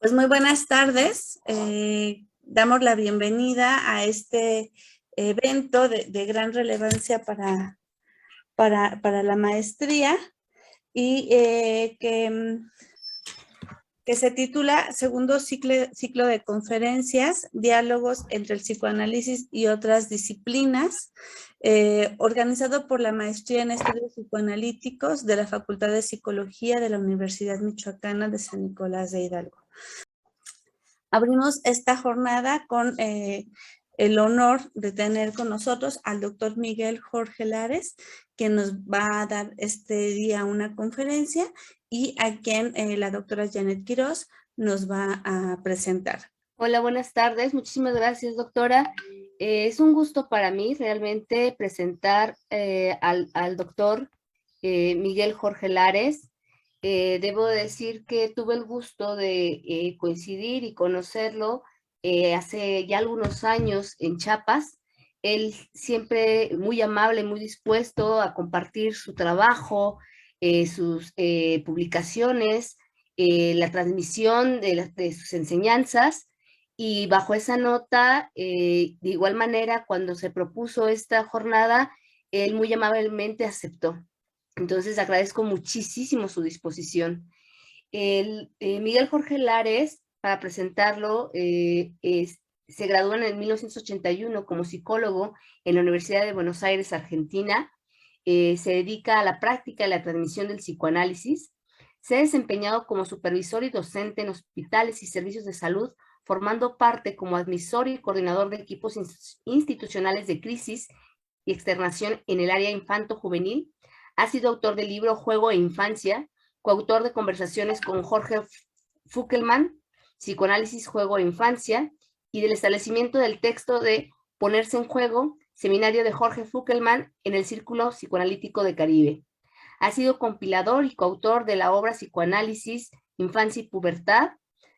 Pues muy buenas tardes. Damos la bienvenida a este evento de gran relevancia para la maestría y que se titula Segundo ciclo de conferencias, diálogos entre el psicoanálisis y otras disciplinas, organizado por la Maestría en Estudios Psicoanalíticos de la Facultad de Psicología de la Universidad Michoacana de San Nicolás de Hidalgo. Abrimos esta jornada con el honor de tener con nosotros al doctor Miguel Jorge Lares, que nos va a dar este día una conferencia y a quien la doctora Janet Quiroz nos va a presentar. Hola, buenas tardes. Muchísimas gracias, doctora. Es un gusto para mí realmente presentar al doctor Miguel Jorge Lares. Debo decir que tuve el gusto de coincidir y conocerlo hace ya algunos años en Chiapas. Él siempre muy amable, muy dispuesto a compartir su trabajo, sus publicaciones, la transmisión de sus enseñanzas. Y bajo esa nota, de igual manera, cuando se propuso esta jornada, él muy amablemente aceptó. Entonces agradezco muchísimo su disposición. Miguel Jorge Lares, para presentarlo, se graduó en el 1981 como psicólogo en la Universidad de Buenos Aires, Argentina. Se dedica a la práctica y la transmisión del psicoanálisis. Se ha desempeñado como supervisor y docente en hospitales y servicios de salud, formando parte como admisor y coordinador de equipos institucionales de crisis y externación en el área infanto-juvenil. Ha sido autor del libro Juego e Infancia, coautor de conversaciones con Jorge Fuckelman, Psicoanálisis, Juego e Infancia, y del establecimiento del texto de Ponerse en Juego, seminario de Jorge Fuckelman en el Círculo Psicoanalítico de Caribe. Ha sido compilador y coautor de la obra Psicoanálisis, Infancia y Pubertad,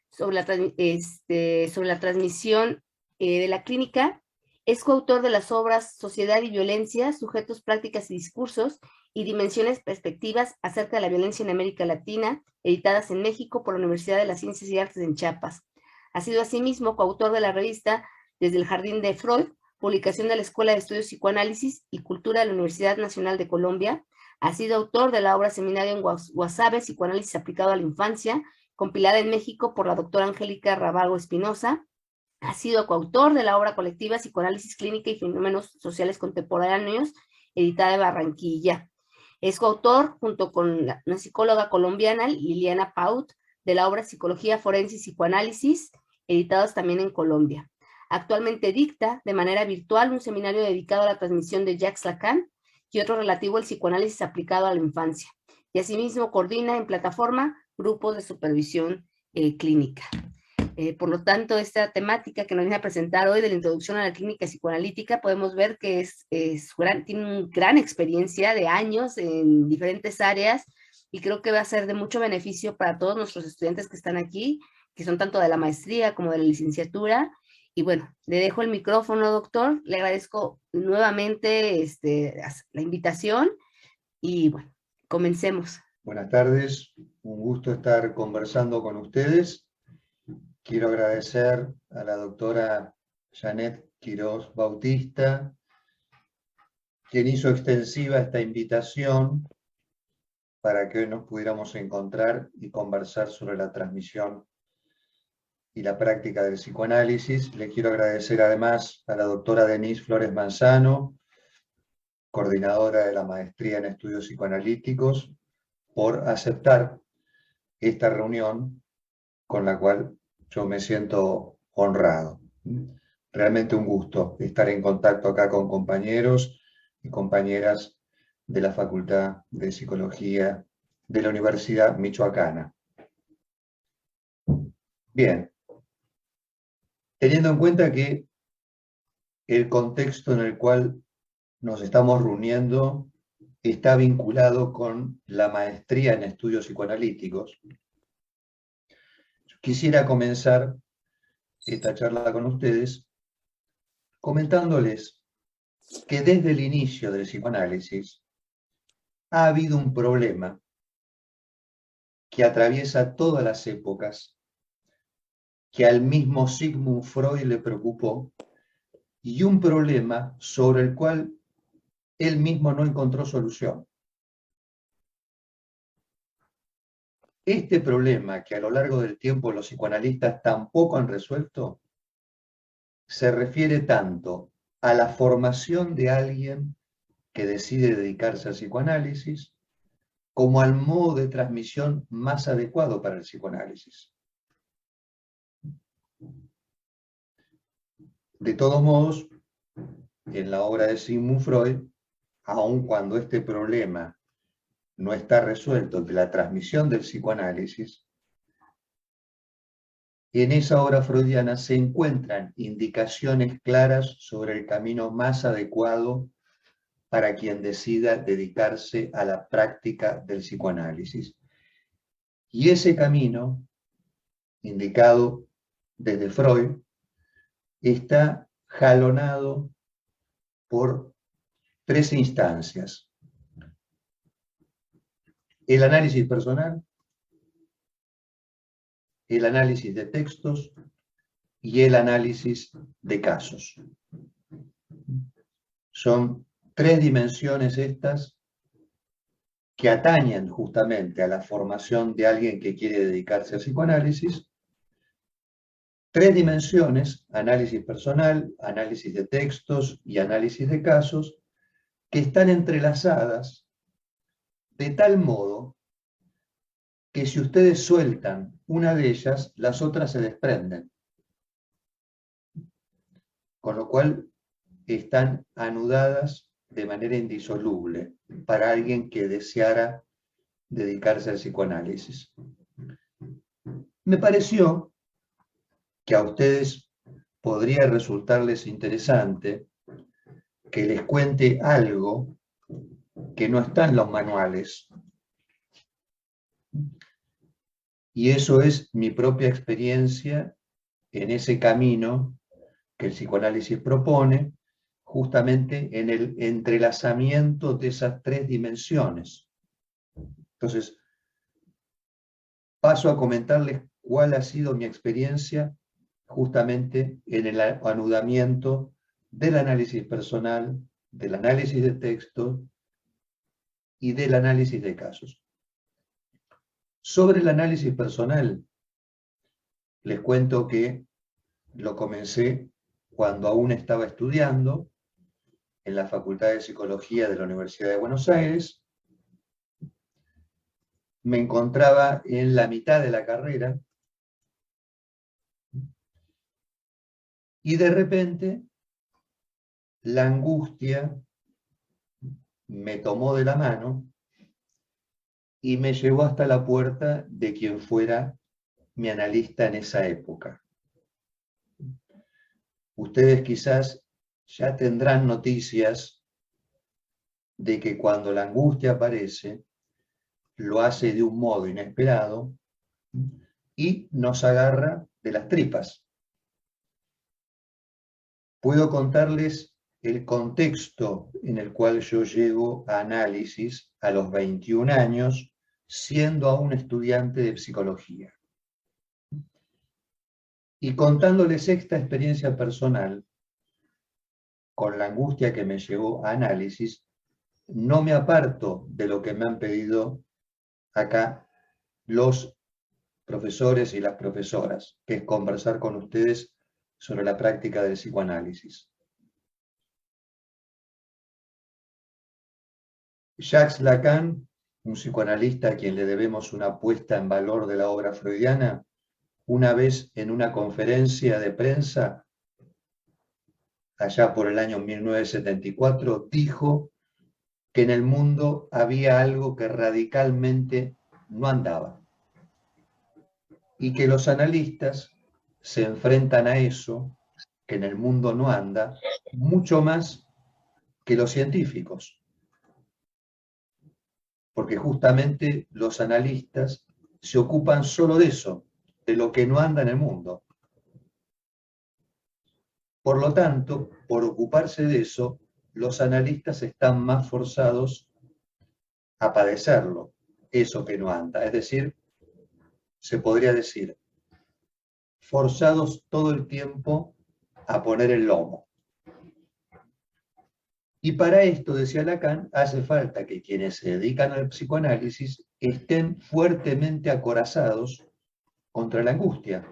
sobre la transmisión de la clínica. Es coautor de las obras Sociedad y Violencia, Sujetos, Prácticas y Discursos, y Dimensiones Perspectivas acerca de la violencia en América Latina, editadas en México por la Universidad de las Ciencias y Artes en Chiapas. Ha sido asimismo coautor de la revista Desde el Jardín de Freud, publicación de la Escuela de Estudios Psicoanálisis y Cultura de la Universidad Nacional de Colombia. Ha sido autor de la obra Seminario en Guasave, Psicoanálisis aplicado a la infancia, compilada en México por la doctora Angélica Rábago Espinosa. Ha sido coautor de la obra colectiva Psicoanálisis Clínica y Fenómenos Sociales Contemporáneos, editada en Barranquilla. Es coautor, junto con una psicóloga colombiana, Liliana Paut, de la obra Psicología Forense y Psicoanálisis, editados también en Colombia. Actualmente dicta de manera virtual un seminario dedicado a la transmisión de Jacques Lacan y otro relativo al psicoanálisis aplicado a la infancia. Y asimismo coordina en plataforma grupos de supervisión clínica. Por lo tanto, esta temática que nos viene a presentar hoy de la introducción a la clínica psicoanalítica, podemos ver que tiene una gran experiencia de años en diferentes áreas y creo que va a ser de mucho beneficio para todos nuestros estudiantes que están aquí, que son tanto de la maestría como de la licenciatura. Y bueno, le dejo el micrófono, doctor. Le agradezco nuevamente la invitación y bueno, comencemos. Buenas tardes, un gusto estar conversando con ustedes. Quiero agradecer a la doctora Janet Quiroz Bautista, quien hizo extensiva esta invitación para que hoy nos pudiéramos encontrar y conversar sobre la transmisión y la práctica del psicoanálisis. Le quiero agradecer además a la doctora Denise Flores Manzano, coordinadora de la Maestría en Estudios Psicoanalíticos, por aceptar esta reunión con la cual yo me siento honrado. Realmente un gusto estar en contacto acá con compañeros y compañeras de la Facultad de Psicología de la Universidad Michoacana. Bien, teniendo en cuenta que el contexto en el cual nos estamos reuniendo está vinculado con la maestría en estudios psicoanalíticos, quisiera comenzar esta charla con ustedes comentándoles que desde el inicio del psicoanálisis ha habido un problema que atraviesa todas las épocas que al mismo Sigmund Freud le preocupó y un problema sobre el cual él mismo no encontró solución. Este problema que a lo largo del tiempo los psicoanalistas tampoco han resuelto se refiere tanto a la formación de alguien que decide dedicarse al psicoanálisis como al modo de transmisión más adecuado para el psicoanálisis. De todos modos, en la obra de Sigmund Freud, aun cuando este problema no está resuelto de la transmisión del psicoanálisis, en esa obra freudiana se encuentran indicaciones claras sobre el camino más adecuado para quien decida dedicarse a la práctica del psicoanálisis. Y ese camino, indicado desde Freud, está jalonado por 3 instancias: el análisis personal, el análisis de textos y el análisis de casos. Son 3 dimensiones estas que atañen justamente a la formación de alguien que quiere dedicarse al psicoanálisis. 3 dimensiones: análisis personal, análisis de textos y análisis de casos, que están entrelazadas de tal modo que si ustedes sueltan una de ellas, las otras se desprenden. Con lo cual están anudadas de manera indisoluble para alguien que deseara dedicarse al psicoanálisis. Me pareció que a ustedes podría resultarles interesante que les cuente algo que no está en los manuales. Y eso es mi propia experiencia en ese camino que el psicoanálisis propone, justamente en el entrelazamiento de esas 3 dimensiones. Entonces, paso a comentarles cuál ha sido mi experiencia justamente en el anudamiento del análisis personal, del análisis de texto y del análisis de casos. Sobre el análisis personal, les cuento que lo comencé cuando aún estaba estudiando en la Facultad de Psicología de la Universidad de Buenos Aires. Me encontraba en la mitad de la carrera y de repente la angustia me tomó de la mano y me llevó hasta la puerta de quien fuera mi analista en esa época. Ustedes quizás ya tendrán noticias de que cuando la angustia aparece, lo hace de un modo inesperado y nos agarra de las tripas. Puedo contarles el contexto en el cual yo llego a análisis a los 21 años, siendo aún estudiante de psicología. Y contándoles esta experiencia personal, con la angustia que me llevó a análisis, no me aparto de lo que me han pedido acá los profesores y las profesoras, que es conversar con ustedes sobre la práctica del psicoanálisis. Jacques Lacan, un psicoanalista a quien le debemos una puesta en valor de la obra freudiana, una vez en una conferencia de prensa, allá por el año 1974, dijo que en el mundo había algo que radicalmente no andaba y que los analistas se enfrentan a eso, que en el mundo no anda, mucho más que los científicos. Porque justamente los analistas se ocupan solo de eso, de lo que no anda en el mundo. Por lo tanto, por ocuparse de eso, los analistas están más forzados a padecerlo, eso que no anda. Es decir, se podría decir, forzados todo el tiempo a poner el lomo. Y para esto, decía Lacan, hace falta que quienes se dedican al psicoanálisis estén fuertemente acorazados contra la angustia.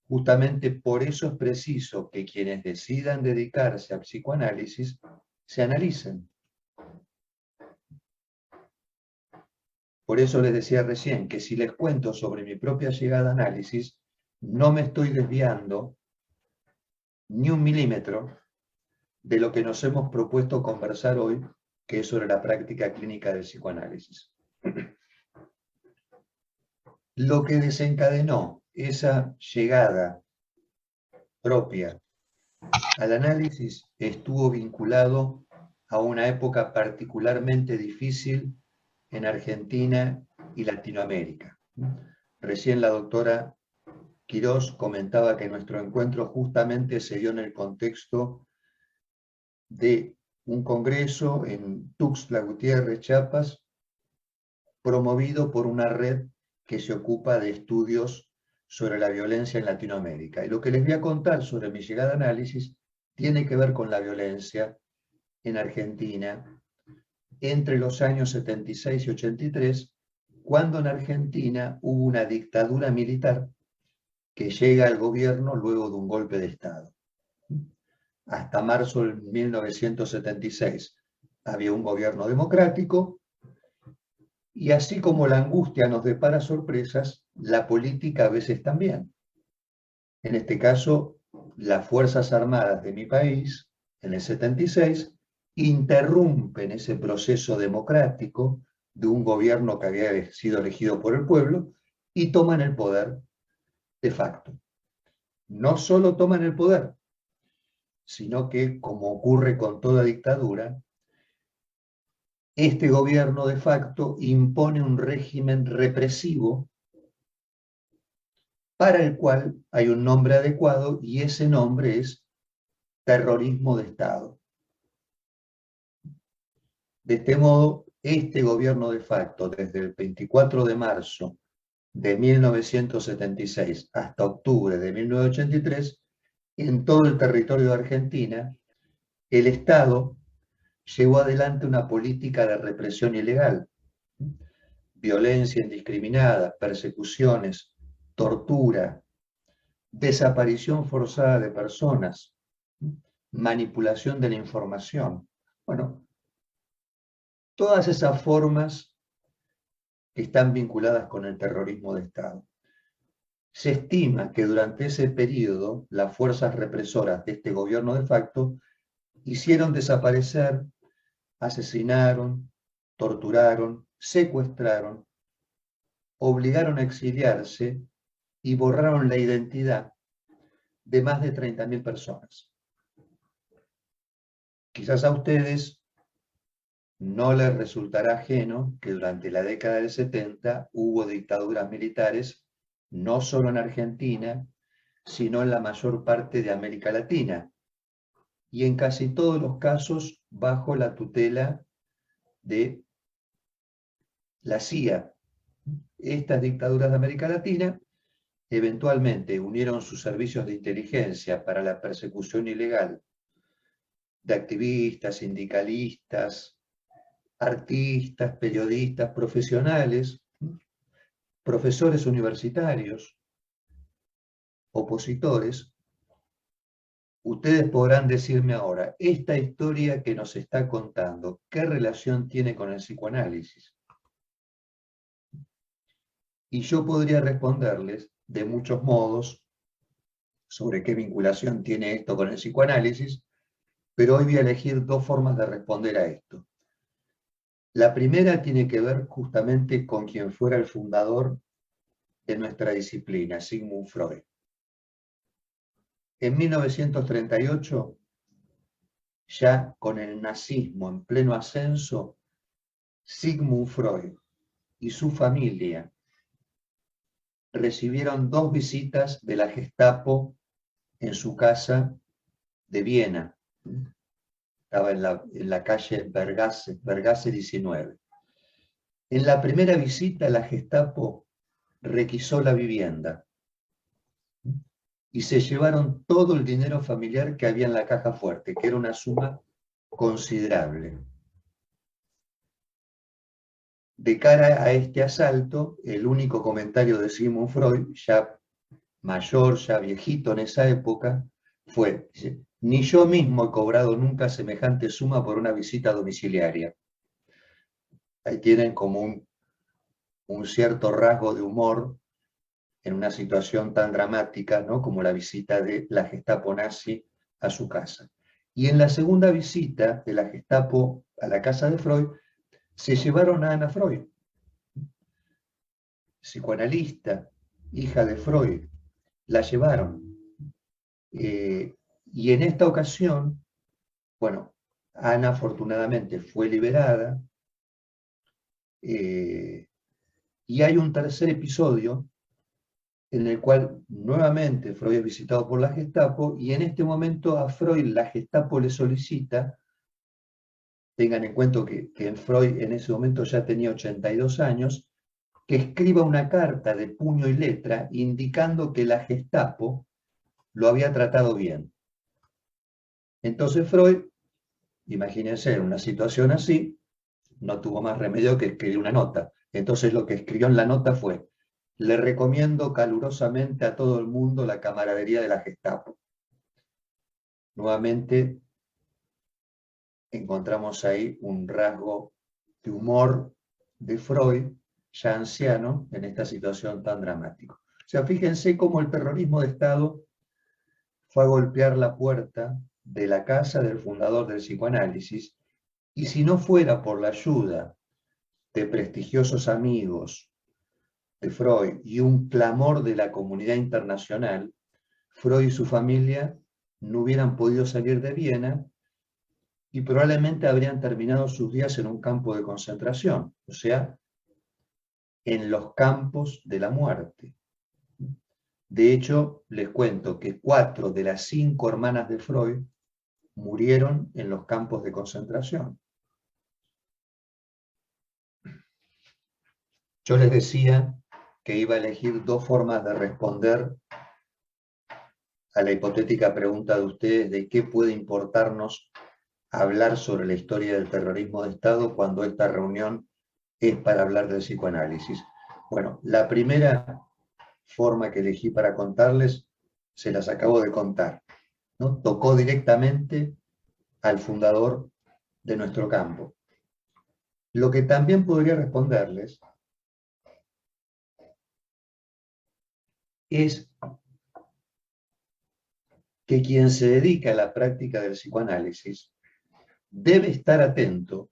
Justamente por eso es preciso que quienes decidan dedicarse al psicoanálisis se analicen. Por eso les decía recién que si les cuento sobre mi propia llegada a análisis, no me estoy desviando ni un milímetro de lo que nos hemos propuesto conversar hoy, que es sobre la práctica clínica del psicoanálisis. Lo que desencadenó esa llegada propia al análisis estuvo vinculado a una época particularmente difícil en Argentina y Latinoamérica. Recién la doctora Quirós comentaba que nuestro encuentro justamente se dio en el contexto de un congreso en Tuxtla Gutiérrez, Chiapas, promovido por una red que se ocupa de estudios sobre la violencia en Latinoamérica. Y lo que les voy a contar sobre mi llegada a análisis tiene que ver con la violencia en Argentina entre los años 76 y 83, cuando en Argentina hubo una dictadura militar que llega al gobierno luego de un golpe de Estado. Hasta marzo de 1976 había un gobierno democrático, y así como la angustia nos depara sorpresas, la política a veces también. En este caso, las Fuerzas Armadas de mi país, en el 76, interrumpen ese proceso democrático de un gobierno que había sido elegido por el pueblo y toman el poder de facto. No solo toman el poder, sino que, como ocurre con toda dictadura, este gobierno de facto impone un régimen represivo para el cual hay un nombre adecuado, y ese nombre es terrorismo de Estado. De este modo, este gobierno de facto, desde el 24 de marzo de 1976 hasta octubre de 1983, en todo el territorio de Argentina, el Estado llevó adelante una política de represión ilegal, violencia indiscriminada, persecuciones, tortura, desaparición forzada de personas, manipulación de la información. Bueno, todas esas formas que están vinculadas con el terrorismo de Estado. Se estima que durante ese periodo las fuerzas represoras de este gobierno de facto hicieron desaparecer, asesinaron, torturaron, secuestraron, obligaron a exiliarse y borraron la identidad de más de 30.000 personas. Quizás a ustedes no les resultará ajeno que durante la década del 70 hubo dictaduras militares, no solo en Argentina, sino en la mayor parte de América Latina, y en casi todos los casos bajo la tutela de la CIA. Estas dictaduras de América Latina eventualmente unieron sus servicios de inteligencia para la persecución ilegal de activistas, sindicalistas, artistas, periodistas, profesionales, profesores universitarios, opositores. Ustedes podrán decirme ahora, esta historia que nos está contando, ¿qué relación tiene con el psicoanálisis? Y yo podría responderles de muchos modos sobre qué vinculación tiene esto con el psicoanálisis, pero hoy voy a elegir dos formas de responder a esto. La primera tiene que ver justamente con quien fuera el fundador de nuestra disciplina, Sigmund Freud. En 1938, ya con el nazismo en pleno ascenso, Sigmund Freud y su familia recibieron 2 visitas de la Gestapo en su casa de Viena. Estaba en la calle Vergasse 19. En la primera visita, la Gestapo requisó la vivienda y se llevaron todo el dinero familiar que había en la caja fuerte, que era una suma considerable. De cara a este asalto, el único comentario de Sigmund Freud, ya mayor, ya viejito en esa época, fue: ni yo mismo he cobrado nunca semejante suma por una visita domiciliaria. Ahí tienen como un cierto rasgo de humor en una situación tan dramática, ¿no?, como la visita de la Gestapo nazi a su casa. Y en la segunda visita de la Gestapo a la casa de Freud, se llevaron a Ana Freud, psicoanalista, hija de Freud, la llevaron. Y en esta ocasión, bueno, Ana afortunadamente fue liberada, y hay un tercer episodio en el cual nuevamente Freud es visitado por la Gestapo, y en este momento a Freud la Gestapo le solicita, tengan en cuenta que Freud en ese momento ya tenía 82 años, que escriba una carta de puño y letra indicando que la Gestapo lo había tratado bien. Entonces Freud, imagínense, en una situación así, no tuvo más remedio que escribir una nota. Entonces lo que escribió en la nota fue: le recomiendo calurosamente a todo el mundo la camaradería de la Gestapo. Nuevamente encontramos ahí un rasgo de humor de Freud, ya anciano, en esta situación tan dramática. O sea, fíjense cómo el terrorismo de Estado fue a golpear la puerta de la casa del fundador del psicoanálisis, y si no fuera por la ayuda de prestigiosos amigos de Freud y un clamor de la comunidad internacional, Freud y su familia no hubieran podido salir de Viena y probablemente habrían terminado sus días en un campo de concentración, o sea, en los campos de la muerte. De hecho, les cuento que 4 de las 5 hermanas de Freud murieron en los campos de concentración. Yo les decía que iba a elegir 2 formas de responder a la hipotética pregunta de ustedes de qué puede importarnos hablar sobre la historia del terrorismo de Estado cuando esta reunión es para hablar del psicoanálisis. Bueno, la primera forma que elegí para contarles, se las acabo de contar, ¿no? Tocó directamente al fundador de nuestro campo. Lo que también podría responderles es que quien se dedica a la práctica del psicoanálisis debe estar atento,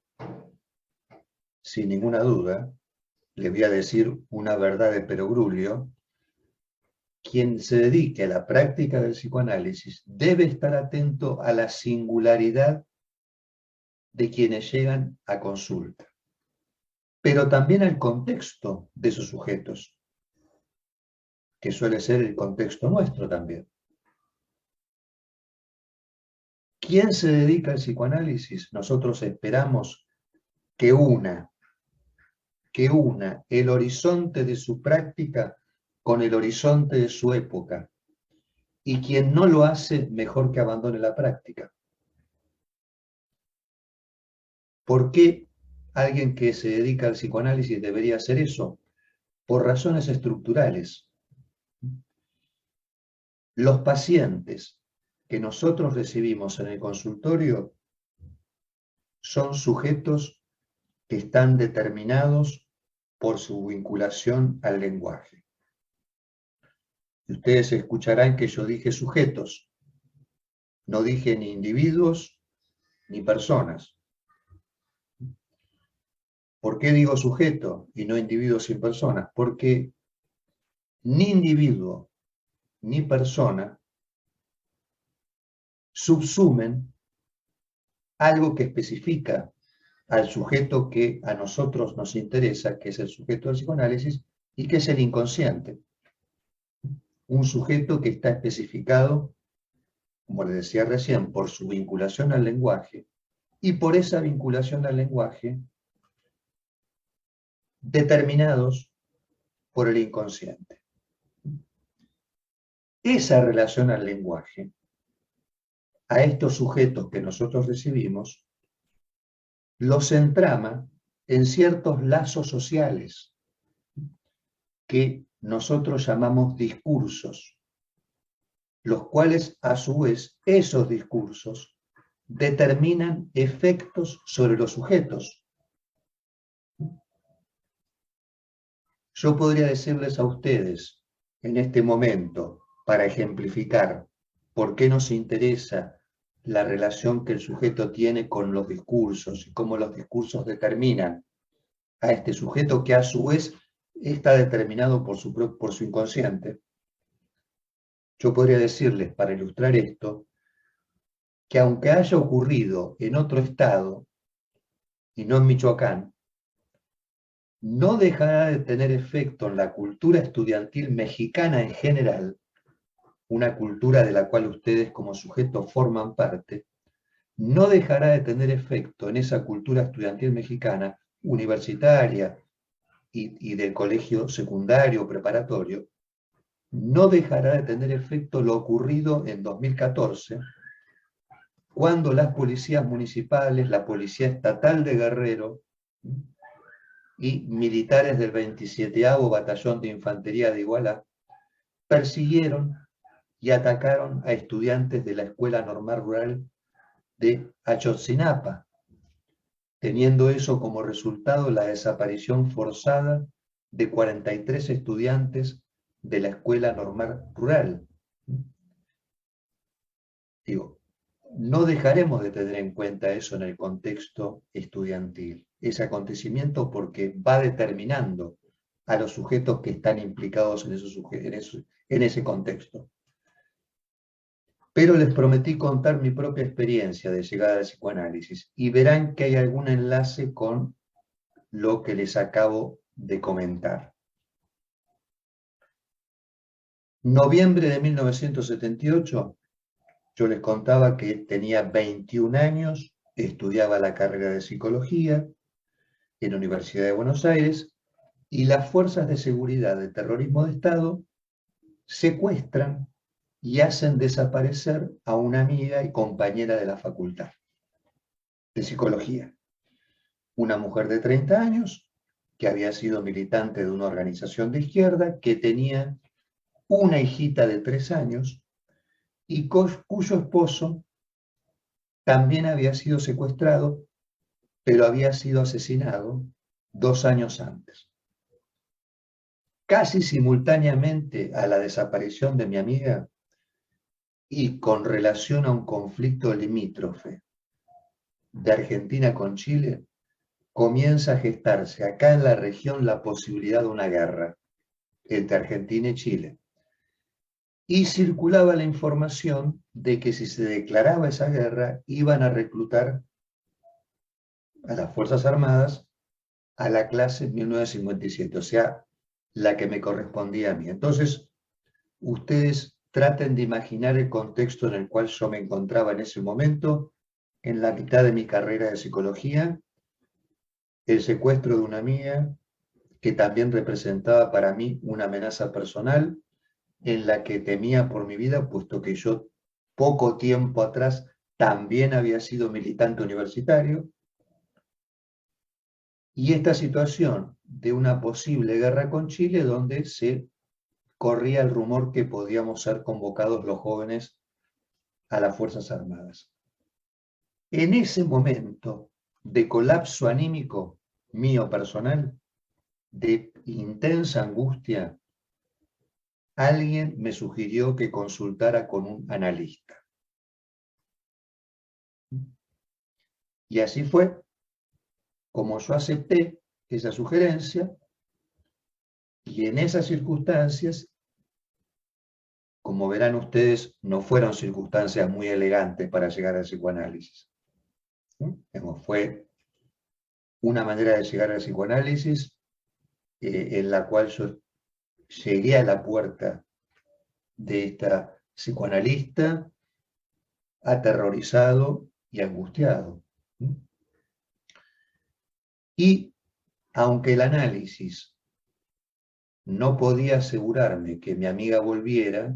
sin ninguna duda, le voy a decir una verdad de perogrullo: quien se dedique a la práctica del psicoanálisis debe estar atento a la singularidad de quienes llegan a consulta, pero también al contexto de sus sujetos, que suele ser el contexto nuestro también. ¿Quién se dedica al psicoanálisis? Nosotros esperamos que una el horizonte de su práctica con el horizonte de su época, y quien no lo hace, mejor que abandone la práctica. ¿Por qué alguien que se dedica al psicoanálisis debería hacer eso? Por razones estructurales. Los pacientes que nosotros recibimos en el consultorio son sujetos que están determinados por su vinculación al lenguaje. Y ustedes escucharán que yo dije sujetos, no dije ni individuos ni personas. ¿Por qué digo sujeto y no individuos sin personas? Porque ni individuo ni persona subsumen algo que especifica al sujeto que a nosotros nos interesa, que es el sujeto del psicoanálisis, y que es el inconsciente. Un sujeto que está especificado, como les decía recién, por su vinculación al lenguaje, y por esa vinculación al lenguaje, determinados por el inconsciente. esa relación al lenguaje, a estos sujetos que nosotros recibimos, los entrama en ciertos lazos sociales que nosotros llamamos discursos, los cuales a su vez esos discursos determinan efectos sobre los sujetos. Yo podría decirles a ustedes en este momento, para ejemplificar por qué nos interesa la relación que el sujeto tiene con los discursos y cómo los discursos determinan a este sujeto que a su vez está determinado por su inconsciente. Yo podría decirles, para ilustrar esto, que aunque haya ocurrido en otro estado, y no en Michoacán, no dejará de tener efecto en la cultura estudiantil mexicana en general, una cultura de la cual ustedes como sujetos forman parte, no dejará de tener efecto en esa cultura estudiantil mexicana, universitaria y del colegio secundario preparatorio, no dejará de tener efecto lo ocurrido en 2014, cuando las policías municipales, la Policía Estatal de Guerrero y militares del 27º Batallón de Infantería de Iguala persiguieron y atacaron a estudiantes de la Escuela Normal Rural de Ayotzinapa, teniendo eso como resultado la desaparición forzada de 43 estudiantes de la Escuela Normal Rural. Digo, no dejaremos de tener en cuenta eso en el contexto estudiantil, ese acontecimiento, porque va determinando a los sujetos que están implicados en ese contexto. Pero les prometí contar mi propia experiencia de llegada al psicoanálisis y verán que hay algún enlace con lo que les acabo de comentar. Noviembre de 1978, yo les contaba que tenía 21 años, estudiaba la carrera de psicología en la Universidad de Buenos Aires y las fuerzas de seguridad de terrorismo de Estado secuestran y hacen desaparecer a una amiga y compañera de la facultad de psicología. Una mujer de 30 años que había sido militante de una organización de izquierda, que tenía una hijita de 3 años y cuyo esposo también había sido secuestrado, pero había sido asesinado 2 años antes. Casi simultáneamente a la desaparición de mi amiga y con relación a un conflicto limítrofe de Argentina con Chile, comienza a gestarse acá en la región la posibilidad de una guerra entre Argentina y Chile. Y circulaba la información de que si se declaraba esa guerra, iban a reclutar a las Fuerzas Armadas a la clase 1957, o sea, la que me correspondía a mí. Entonces, ustedes traten de imaginar el contexto en el cual yo me encontraba en ese momento, en la mitad de mi carrera de psicología, el secuestro de una amiga que también representaba para mí una amenaza personal, en la que temía por mi vida, puesto que yo poco tiempo atrás también había sido militante universitario, y esta situación de una posible guerra con Chile, donde se corría el rumor que podíamos ser convocados los jóvenes a las Fuerzas Armadas. En ese momento de colapso anímico mío personal, de intensa angustia, alguien me sugirió que consultara con un analista. Y así fue como yo acepté esa sugerencia, y en esas circunstancias, como verán ustedes, no fueron circunstancias muy elegantes para llegar al psicoanálisis. Fue una manera de llegar al psicoanálisis en la cual yo llegué a la puerta de esta psicoanalista aterrorizado y angustiado. Y aunque el análisis no podía asegurarme que mi amiga volviera,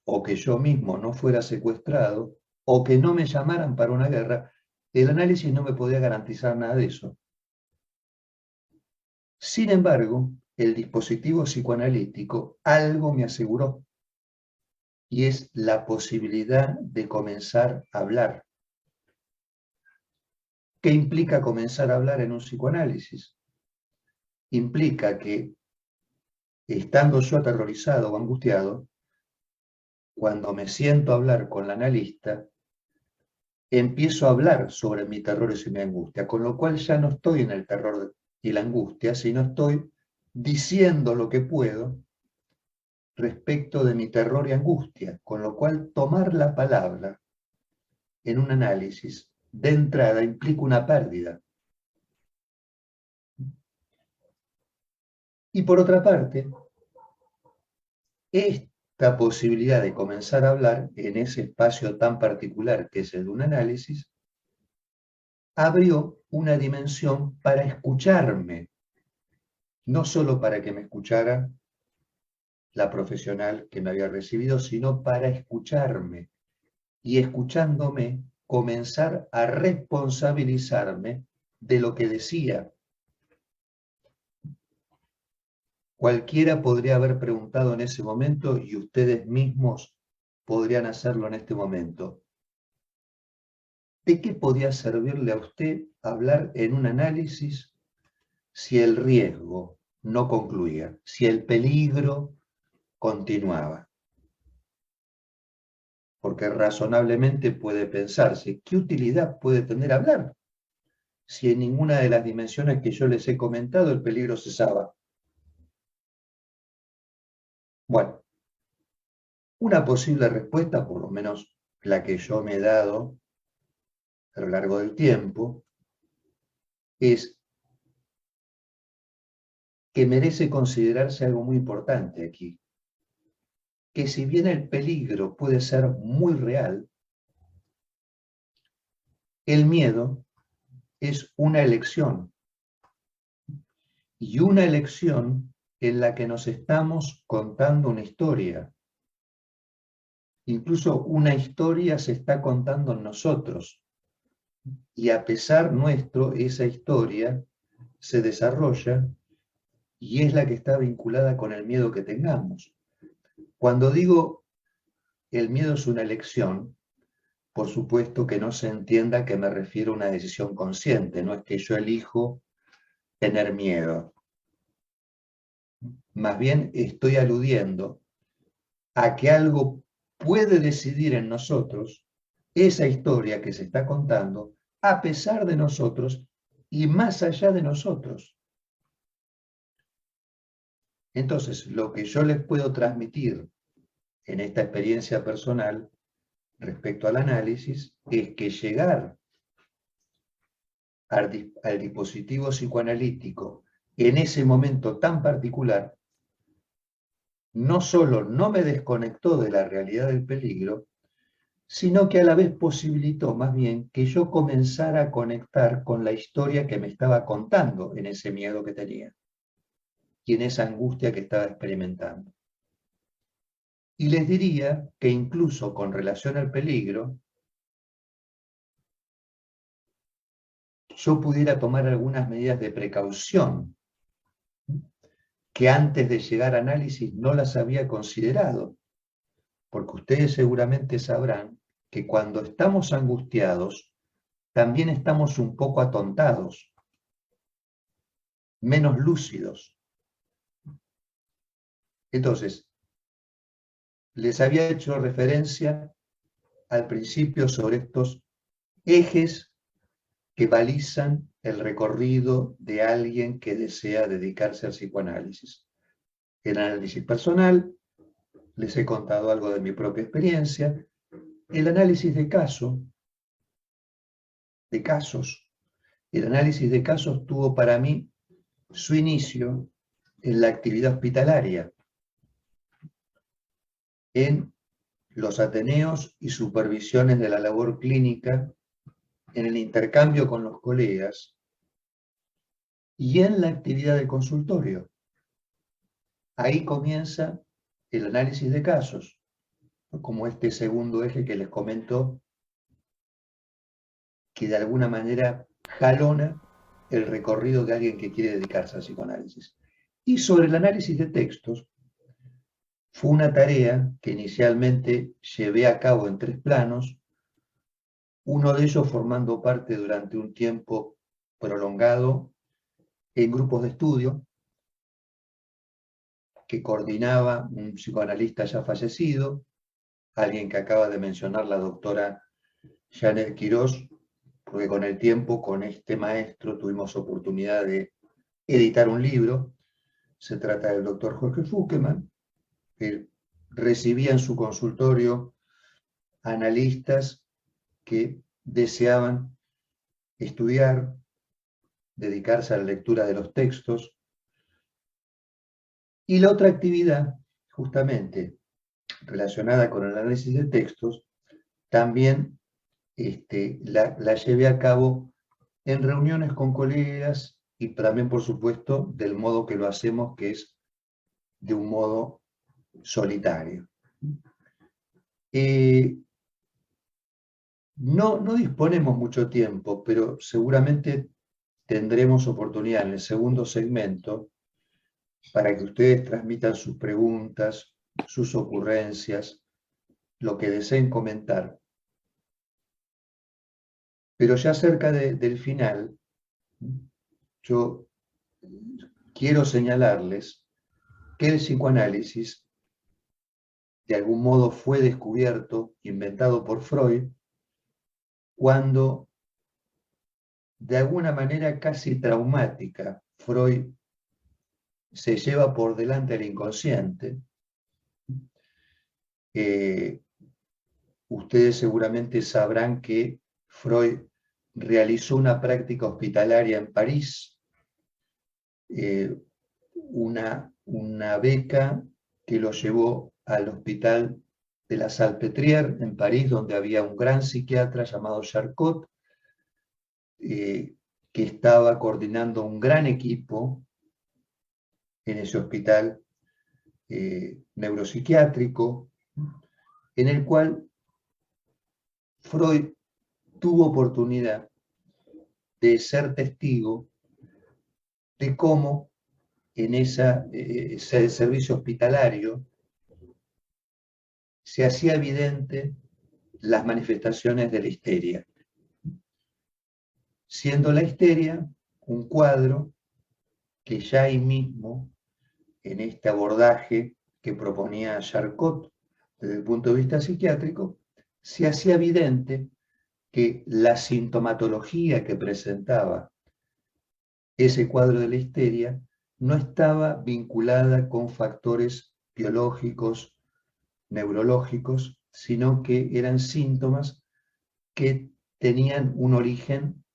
o que yo mismo no fuera secuestrado, o que no me llamaran para una guerra, el análisis no me podía garantizar nada de eso. Sin embargo, el dispositivo psicoanalítico algo me aseguró, y es la posibilidad de comenzar a hablar. ¿Qué implica comenzar a hablar en un psicoanálisis? Implica que, estando yo aterrorizado o angustiado, cuando me siento a hablar con la analista, empiezo a hablar sobre mi terror y mi angustia, con lo cual ya no estoy en el terror y la angustia, sino estoy diciendo lo que puedo respecto de mi terror y angustia, con lo cual tomar la palabra en un análisis de entrada implica una pérdida. Y por otra parte, esta posibilidad de comenzar a hablar en ese espacio tan particular que es el de un análisis, abrió una dimensión para escucharme, no solo para que me escuchara la profesional que me había recibido, sino para escucharme y, escuchándome, comenzar a responsabilizarme de lo que decía. Cualquiera podría haber preguntado en ese momento, y ustedes mismos podrían hacerlo en este momento: ¿de qué podía servirle a usted hablar en un análisis si el riesgo no concluía, si el peligro continuaba? Porque razonablemente puede pensarse, ¿qué utilidad puede tener hablar si en ninguna de las dimensiones que yo les he comentado el peligro cesaba? Bueno, una posible respuesta, por lo menos la que yo me he dado a lo largo del tiempo, es que merece considerarse algo muy importante aquí, que si bien el peligro puede ser muy real, el miedo es una elección, y una elección en la que nos estamos contando una historia. Incluso una historia se está contando en nosotros, y a pesar nuestro, esa historia se desarrolla y es la que está vinculada con el miedo que tengamos. Cuando digo el miedo es una elección, por supuesto que no se entienda que me refiero a una decisión consciente, no es que yo elijo tener miedo. Más bien estoy aludiendo a que algo puede decidir en nosotros esa historia que se está contando a pesar de nosotros y más allá de nosotros. Entonces, lo que yo les puedo transmitir en esta experiencia personal respecto al análisis es que llegar al dispositivo psicoanalítico en ese momento tan particular no solo no me desconectó de la realidad del peligro, sino que a la vez posibilitó más bien que yo comenzara a conectar con la historia que me estaba contando en ese miedo que tenía y en esa angustia que estaba experimentando. Y les diría que incluso con relación al peligro, yo pudiera tomar algunas medidas de precaución que antes de llegar a análisis no las había considerado, porque ustedes seguramente sabrán que cuando estamos angustiados, también estamos un poco atontados, menos lúcidos. Entonces, les había hecho referencia al principio sobre estos ejes que balizan el recorrido de alguien que desea dedicarse al psicoanálisis. El análisis personal, les he contado algo de mi propia experiencia, el análisis de casos. El análisis de casos tuvo para mí su inicio en la actividad hospitalaria, en los ateneos y supervisiones de la labor clínica, en el intercambio con los colegas y en la actividad de consultorio. Ahí comienza el análisis de casos. como este segundo eje que les comento, que de alguna manera jalona el recorrido de alguien que quiere dedicarse al psicoanálisis. Y sobre el análisis de textos, fue una tarea que inicialmente llevé a cabo en 3 planos, uno de ellos formando parte durante un tiempo prolongado en grupos de estudio que coordinaba un psicoanalista ya fallecido, alguien que acaba de mencionar la doctora Janet Quirós, porque con el tiempo, con este maestro, tuvimos oportunidad de editar un libro. Se trata del doctor Jorge Fukeman, que recibía en su consultorio analistas que deseaban estudiar, dedicarse a la lectura de los textos. Y la otra actividad, justamente relacionada con el análisis de textos, también la llevé a cabo en reuniones con colegas y también, por supuesto, del modo que lo hacemos, que es de un modo solitario. No disponemos mucho tiempo, pero seguramente tendremos oportunidad en el segundo segmento para que ustedes transmitan sus preguntas, sus ocurrencias, lo que deseen comentar. Pero ya cerca del final, yo quiero señalarles que el psicoanálisis de algún modo fue descubierto, inventado por Freud, cuando de alguna manera casi traumática, Freud se lleva por delante el inconsciente. Ustedes seguramente sabrán que Freud realizó una práctica hospitalaria en París, una beca que lo llevó al hospital de la Salpêtrière en París, donde había un gran psiquiatra llamado Charcot, que estaba coordinando un gran equipo en ese hospital neuropsiquiátrico, en el cual Freud tuvo oportunidad de ser testigo de cómo en ese servicio hospitalario se hacía evidente las manifestaciones de la histeria, siendo la histeria un cuadro que ya ahí mismo, en este abordaje que proponía Charcot desde el punto de vista psiquiátrico, se hacía evidente que la sintomatología que presentaba ese cuadro de la histeria no estaba vinculada con factores biológicos, neurológicos, sino que eran síntomas que tenían un origen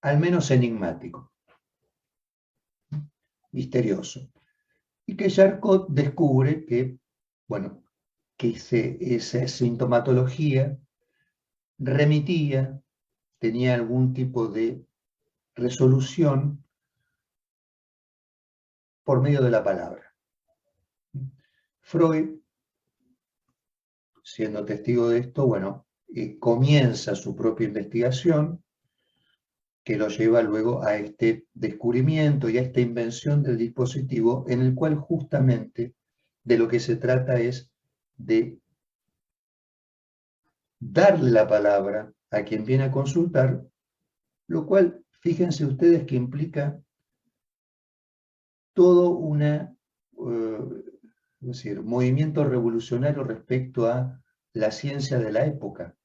al menos enigmático, misterioso. Y que Charcot descubre que, bueno, que esa sintomatología remitía, tenía algún tipo de resolución por medio de la palabra. Freud, siendo testigo de esto, bueno, comienza su propia investigación, que lo lleva luego a este descubrimiento y a esta invención del dispositivo, en el cual justamente de lo que se trata es de darle la palabra a quien viene a consultar, lo cual, fíjense ustedes que implica todo es decir, movimiento revolucionario respecto a la ciencia de la época,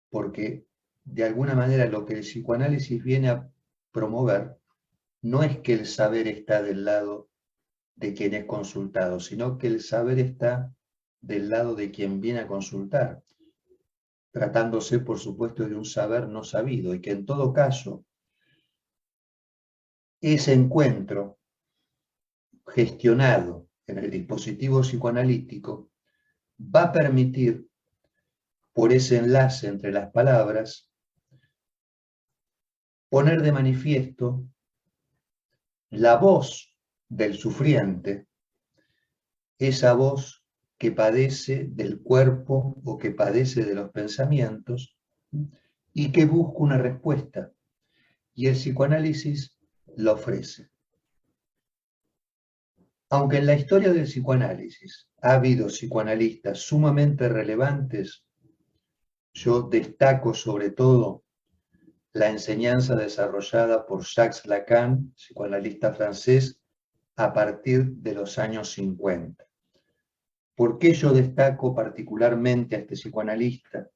porque de alguna manera lo que el psicoanálisis viene a promover no es que el saber está del lado de quien es consultado, sino que el saber está del lado de quien viene a consultar, tratándose, por supuesto, de un saber no sabido, y que en todo caso, ese encuentro gestionado en el dispositivo psicoanalítico va a permitir, por ese enlace entre las palabras, poner de manifiesto la voz del sufriente, esa voz que padece del cuerpo o que padece de los pensamientos y que busca una respuesta. Y el psicoanálisis la ofrece. Aunque en la historia del psicoanálisis ha habido psicoanalistas sumamente relevantes, yo destaco sobre todo la enseñanza desarrollada por Jacques Lacan, psicoanalista francés, a partir de los años 50. ¿Por qué yo destaco particularmente a este psicoanalista?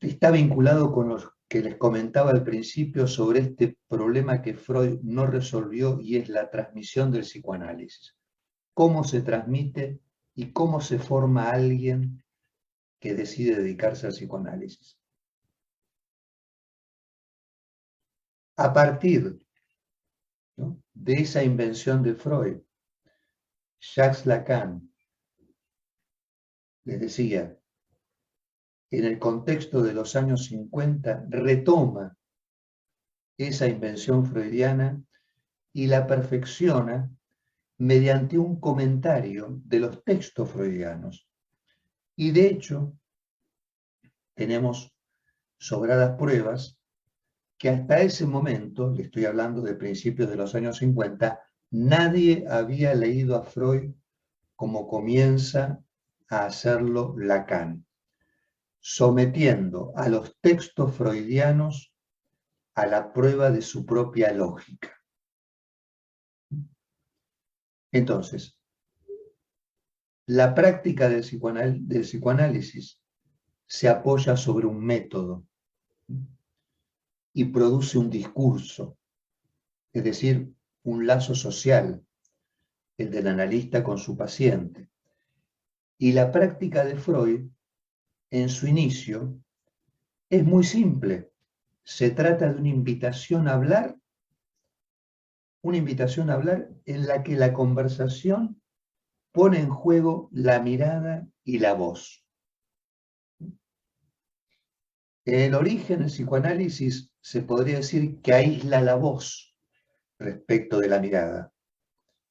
Está vinculado con lo que les comentaba al principio sobre este problema que Freud no resolvió y es la transmisión del psicoanálisis. ¿Cómo se transmite y cómo se forma alguien que decide dedicarse al psicoanálisis? A partir, ¿no?, de esa invención de Freud, Jacques Lacan les decía, en el contexto de los años 50, retoma esa invención freudiana y la perfecciona mediante un comentario de los textos freudianos. Y de hecho, tenemos sobradas pruebas que hasta ese momento, le estoy hablando de principios de los años 50, nadie había leído a Freud como comienza a hacerlo Lacan, sometiendo a los textos freudianos a la prueba de su propia lógica. Entonces, la práctica del psicoanálisis se apoya sobre un método y produce un discurso, es decir, un lazo social, el del analista con su paciente. Y la práctica de Freud, en su inicio, es muy simple. Se trata de una invitación a hablar en la que la conversación pone en juego la mirada y la voz. En el origen del psicoanálisis se podría decir que aísla la voz respecto de la mirada.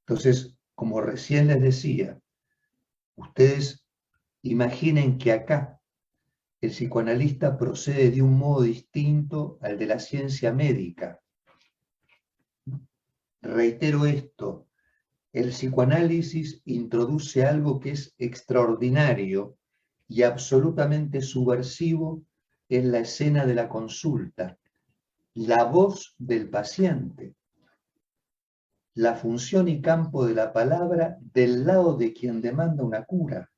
Entonces, como recién les decía, ustedes imaginen que acá el psicoanalista procede de un modo distinto al de la ciencia médica. Reitero esto, el psicoanálisis introduce algo que es extraordinario y absolutamente subversivo en la escena de la consulta, la voz del paciente, la función y campo de la palabra del lado de quien demanda una cura.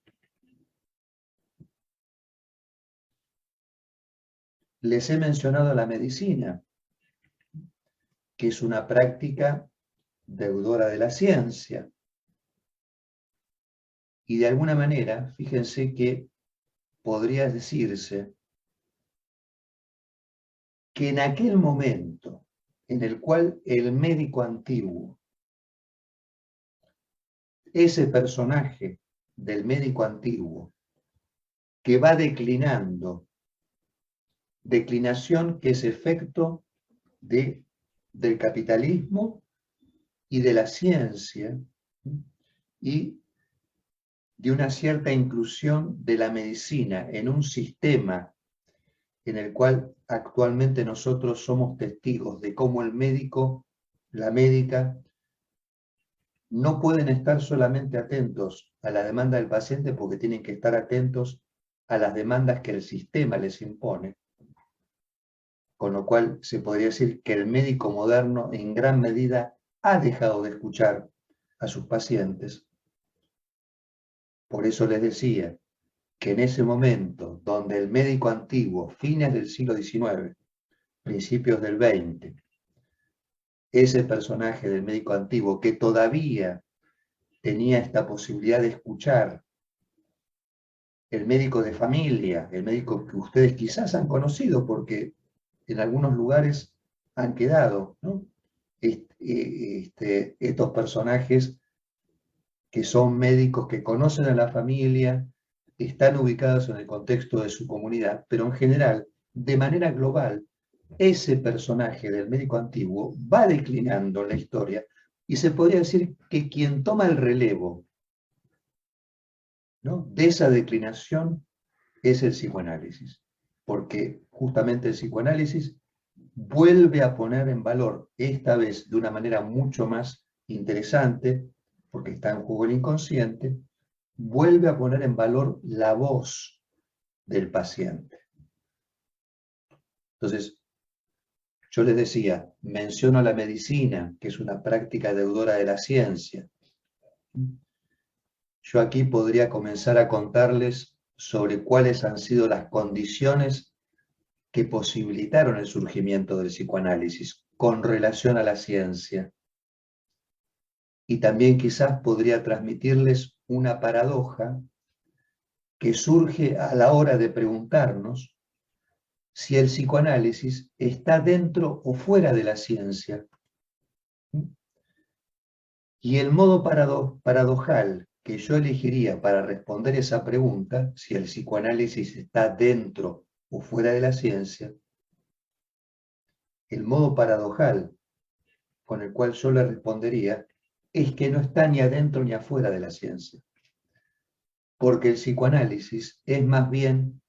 Les he mencionado la medicina, que es una práctica deudora de la ciencia. Y de alguna manera, fíjense que podría decirse que en aquel momento en el cual el médico antiguo, ese personaje del médico antiguo, que va declinando, declinación que es efecto del capitalismo y de la ciencia y de una cierta inclusión de la medicina en un sistema en el cual actualmente nosotros somos testigos de cómo el médico, la médica, no pueden estar solamente atentos a la demanda del paciente porque tienen que estar atentos a las demandas que el sistema les impone. Con lo cual se podría decir que el médico moderno en gran medida ha dejado de escuchar a sus pacientes. Por eso les decía que en ese momento donde el médico antiguo, fines del siglo XIX, principios del XX, ese personaje del médico antiguo que todavía tenía esta posibilidad de escuchar, el médico de familia, el médico que ustedes quizás han conocido porque en algunos lugares han quedado, ¿no?, estos personajes que son médicos que conocen a la familia, están ubicados en el contexto de su comunidad, pero en general, de manera global, ese personaje del médico antiguo va declinando en la historia Y se podría decir que quien toma el relevo, ¿no?, de esa declinación es el psicoanálisis, porque justamente el psicoanálisis vuelve a poner en valor, esta vez de una manera mucho más interesante, porque está en juego el inconsciente, vuelve a poner en valor la voz del paciente. Entonces, yo les decía, menciono la medicina, que es una práctica deudora de la ciencia. Yo aquí podría comenzar a contarles sobre cuáles han sido las condiciones que posibilitaron el surgimiento del psicoanálisis con relación a la ciencia. Y también quizás podría transmitirles una paradoja que surge a la hora de preguntarnos si el psicoanálisis está dentro o fuera de la ciencia. Y el modo paradojal que yo elegiría para responder esa pregunta, si el psicoanálisis está dentro o fuera de la ciencia, el modo paradojal con el cual yo le respondería es que no está ni adentro ni afuera de la ciencia. Porque el psicoanálisis es más bien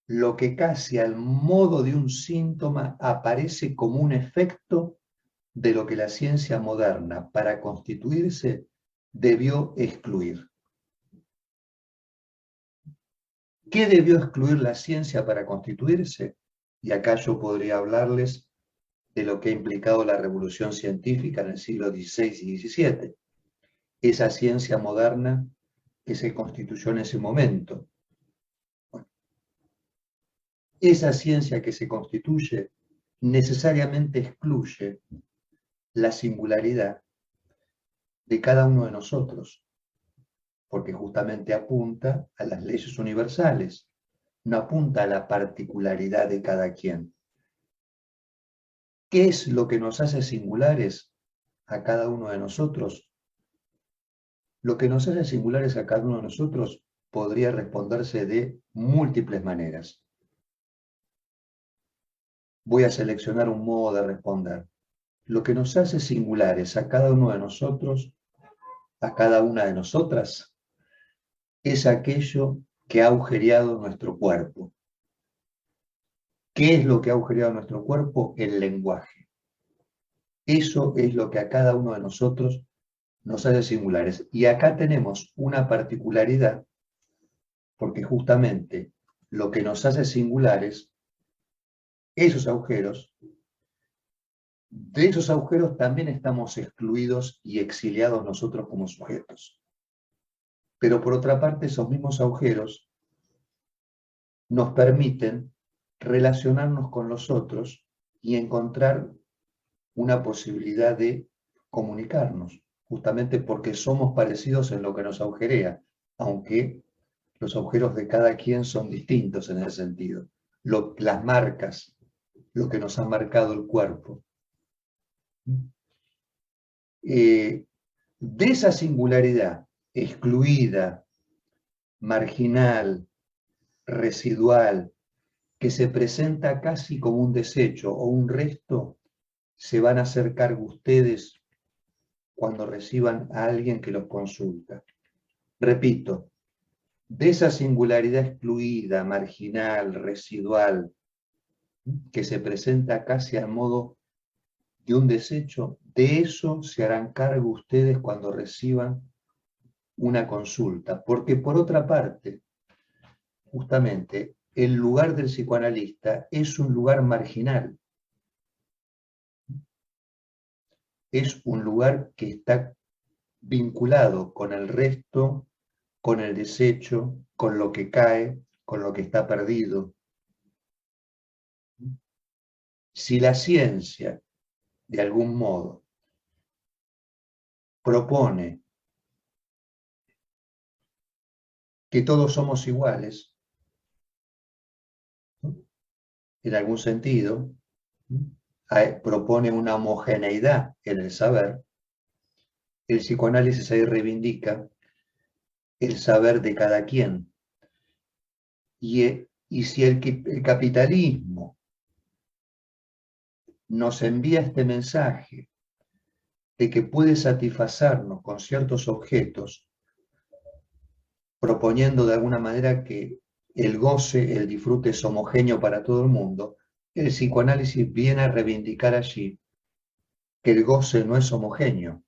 lo que casi al modo de un síntoma aparece como un efecto de lo que la ciencia moderna, para constituirse, debió excluir. ¿Qué debió excluir la ciencia para constituirse? Y acá yo podría hablarles de lo que ha implicado la revolución científica en el siglo XVI y XVII. Esa ciencia moderna que se constituyó en ese momento. Bueno, esa ciencia que se constituye necesariamente excluye la singularidad de cada uno de nosotros, porque justamente apunta a las leyes universales, no apunta a la particularidad de cada quien. ¿Qué es lo que nos hace singulares a cada uno de nosotros? Lo que nos hace singulares a cada uno de nosotros podría responderse de múltiples maneras. Voy a seleccionar un modo de responder. Lo que nos hace singulares a cada uno de nosotros, a cada una de nosotras, es aquello que ha agujereado nuestro cuerpo. ¿Qué es lo que ha agujereado nuestro cuerpo? El lenguaje. Eso es lo que a cada uno de nosotros nos hace singulares. Y acá tenemos una particularidad, porque justamente lo que nos hace singulares, esos agujeros, de esos agujeros también estamos excluidos y exiliados nosotros como sujetos. Pero por otra parte, esos mismos agujeros nos permiten relacionarnos con los otros y encontrar una posibilidad de comunicarnos, justamente porque somos parecidos en lo que nos agujerea, aunque los agujeros de cada quien son distintos en ese sentido. Las marcas, lo que nos ha marcado el cuerpo. De esa singularidad excluida, marginal, residual, que se presenta casi como un desecho o un resto, se van a hacer cargo ustedes cuando reciban a alguien que los consulta. Repito, de esa singularidad excluida, marginal, residual, que se presenta casi a modo de un desecho, de eso se harán cargo ustedes cuando reciban una consulta. Porque por otra parte, justamente, el lugar del psicoanalista es un lugar marginal. Es un lugar que está vinculado con el resto, con el desecho, con lo que cae, con lo que está perdido. Si la ciencia, de algún modo, propone que todos somos iguales, ¿no?, en algún sentido, propone una homogeneidad en el saber, el psicoanálisis ahí reivindica el saber de cada quien. Y si el capitalismo nos envía este mensaje de que puede satisfacernos con ciertos objetos, proponiendo de alguna manera que el goce, el disfrute es homogéneo para todo el mundo, el psicoanálisis viene a reivindicar allí que el goce no es homogéneo.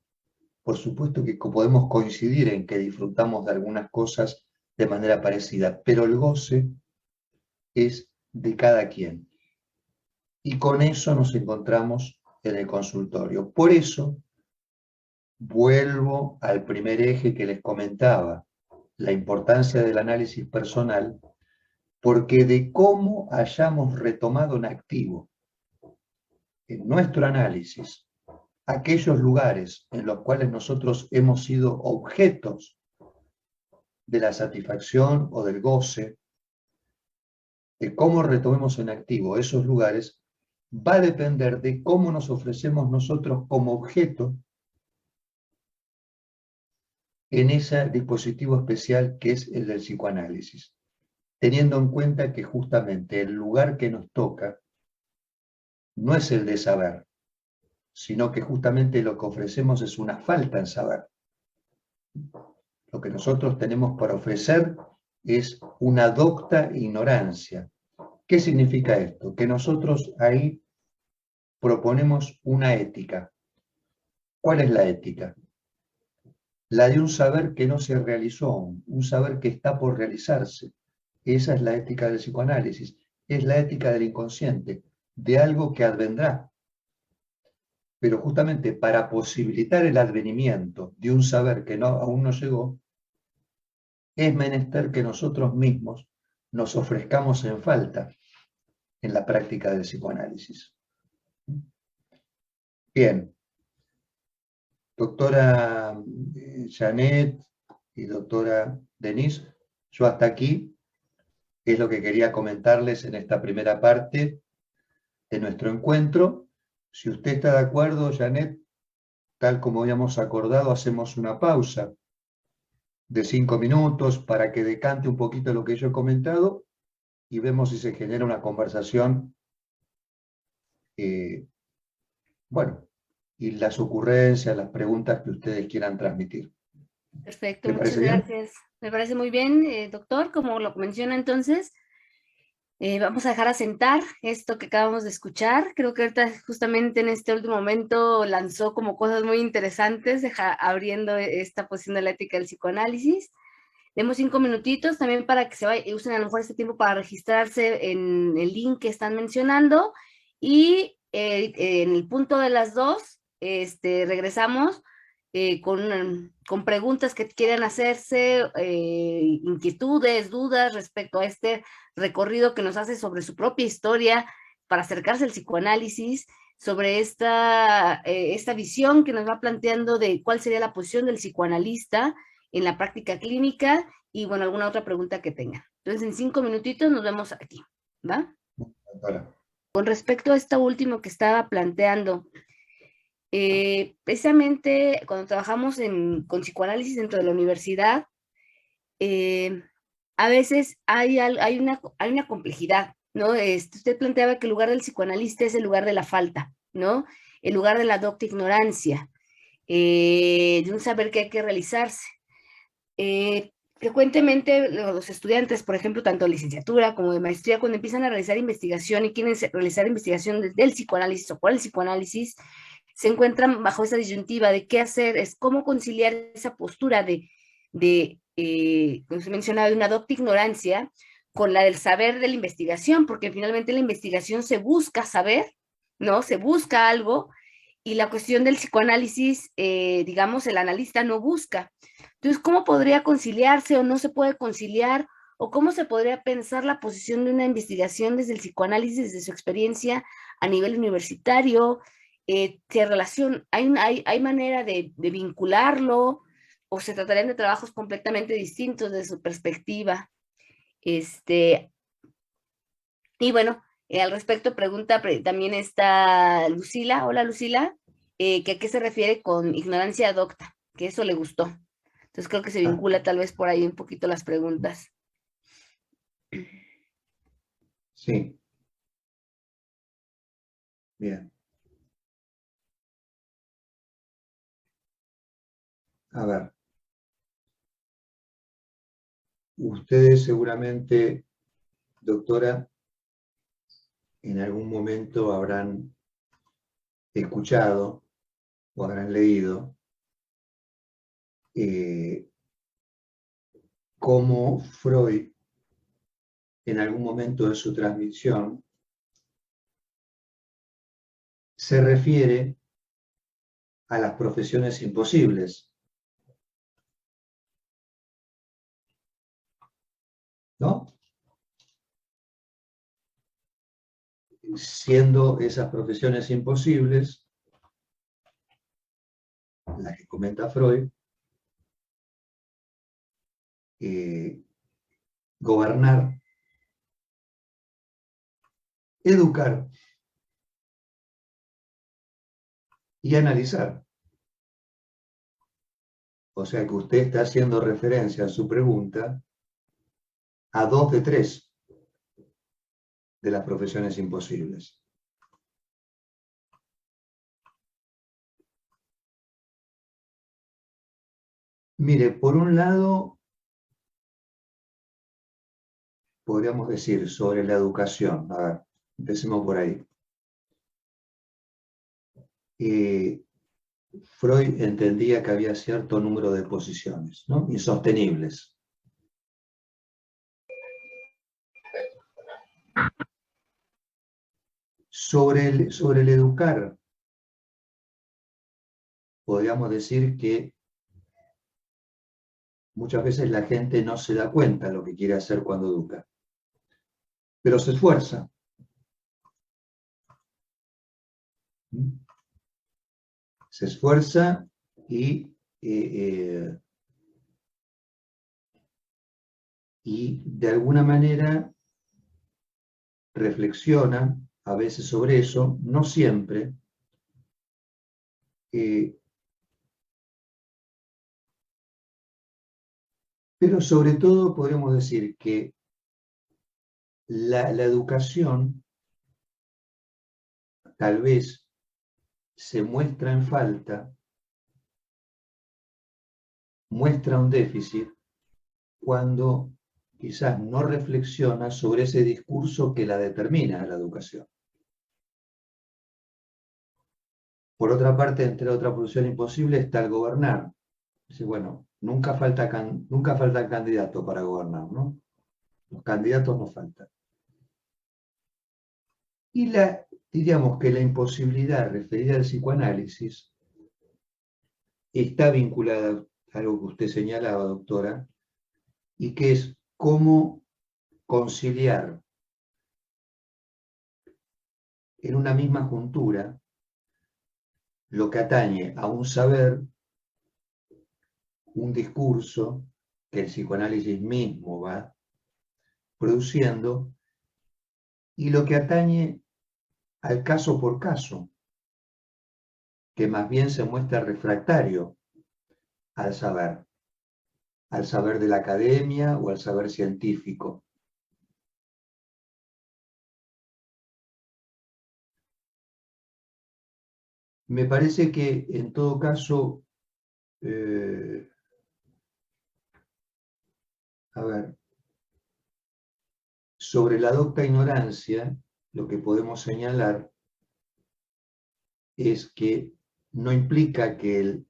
Por supuesto que podemos coincidir en que disfrutamos de algunas cosas de manera parecida, pero el goce es de cada quien. Y con eso nos encontramos en el consultorio. Por eso vuelvo al primer eje que les comentaba, la importancia del análisis personal, porque de cómo hayamos retomado en activo en nuestro análisis aquellos lugares en los cuales nosotros hemos sido objetos de la satisfacción o del goce, de cómo retomemos en activo esos lugares, va a depender de cómo nos ofrecemos nosotros como objeto en ese dispositivo especial que es el del psicoanálisis, teniendo en cuenta que justamente el lugar que nos toca no es el de saber, sino que justamente lo que ofrecemos es una falta en saber. Lo que nosotros tenemos para ofrecer es una docta ignorancia. ¿Qué significa esto? Que nosotros ahí proponemos una ética. ¿Cuál es la ética? La de un saber que no se realizó, un saber que está por realizarse. Esa es la ética del psicoanálisis, es la ética del inconsciente, de algo que advendrá. Pero justamente para posibilitar el advenimiento de un saber que aún no llegó, es menester que nosotros mismos nos ofrezcamos en falta en la práctica del psicoanálisis. Bien, doctora Janet y doctora Denise, yo hasta aquí es lo que quería comentarles en esta primera parte de nuestro encuentro. Si usted está de acuerdo, Janet, tal como habíamos acordado, hacemos una pausa de 5 minutos para que decante un poquito lo que yo he comentado y vemos si se genera una conversación, bueno, y las ocurrencias, las preguntas que ustedes quieran transmitir. Perfecto, ¿Le muchas parece bien? gracias. Me parece muy bien, doctor, como lo menciona entonces. Vamos a dejar asentar esto que acabamos de escuchar. Creo que ahorita justamente en este último momento lanzó como cosas muy interesantes, abriendo esta posición de la ética del psicoanálisis. Demos 5 minutitos también para que usen a lo mejor este tiempo para registrarse en el link que están mencionando y en el punto de las 2 regresamos con preguntas que quieran hacerse, inquietudes, dudas respecto a este recorrido que nos hace sobre su propia historia para acercarse al psicoanálisis, sobre esta visión que nos va planteando de cuál sería la posición del psicoanalista en la práctica clínica y, bueno, alguna otra pregunta que tengan. Entonces, en 5 minutitos nos vemos aquí, ¿va? Hola. Con respecto a esto último que estaba planteando, precisamente cuando trabajamos con psicoanálisis dentro de la universidad, a veces hay una complejidad, ¿no? Usted planteaba que el lugar del psicoanalista es el lugar de la falta, ¿no? El lugar de la docta ignorancia, de un saber que hay que realizarse. Frecuentemente los estudiantes, por ejemplo, tanto de licenciatura como de maestría, cuando empiezan a realizar investigación y quieren realizar investigación del psicoanálisis o por el psicoanálisis, se encuentran bajo esa disyuntiva de qué hacer, es cómo conciliar esa postura como se mencionaba, de una docta ignorancia con la del saber de la investigación, porque finalmente la investigación se busca saber, ¿no? Se busca algo, y la cuestión del psicoanálisis, digamos, el analista no busca. Entonces, ¿cómo podría conciliarse o no se puede conciliar? ¿O cómo se podría pensar la posición de una investigación desde el psicoanálisis, desde su experiencia a nivel universitario? ¿Hay manera de vincularlo? ¿O se tratarían de trabajos completamente distintos desde su perspectiva? Y bueno, al respecto pregunta también está Lucila. Hola, Lucila, que a qué se refiere con ignorancia docta, que eso le gustó. Entonces creo que se vincula tal vez por ahí un poquito las preguntas. Sí. Bien. A ver, ustedes seguramente, doctora, en algún momento habrán escuchado o habrán leído cómo Freud, en algún momento de su transmisión, se refiere a las profesiones imposibles, ¿no? Siendo esas profesiones imposibles, las que comenta Freud, gobernar, educar y analizar. O sea que usted está haciendo referencia en su pregunta a 2 de 3 de las profesiones imposibles. Mire, por un lado, podríamos decir sobre la educación. A ver, empecemos por ahí. Freud entendía que había cierto número de posiciones, ¿no? Insostenibles. Sobre el educar, podríamos decir que muchas veces la gente no se da cuenta de lo que quiere hacer cuando educa, pero se esfuerza. Se esfuerza y de alguna manera reflexiona a veces sobre eso, no siempre, pero sobre todo podríamos decir que la educación tal vez se muestra en falta, muestra un déficit cuando quizás no reflexiona sobre ese discurso que la determina la educación. Por otra parte, entre otra profesión imposible está el gobernar. Dice, bueno, nunca falta candidato para gobernar, ¿no? Los candidatos no faltan. Y diríamos que la imposibilidad referida al psicoanálisis está vinculada a algo que usted señalaba, doctora, y que es cómo conciliar en una misma juntura lo que atañe a un saber, un discurso que el psicoanálisis mismo va produciendo, y lo que atañe al caso por caso, que más bien se muestra refractario al saber de la academia o al saber científico. Me parece que en todo caso, sobre la docta ignorancia, lo que podemos señalar es que no implica que el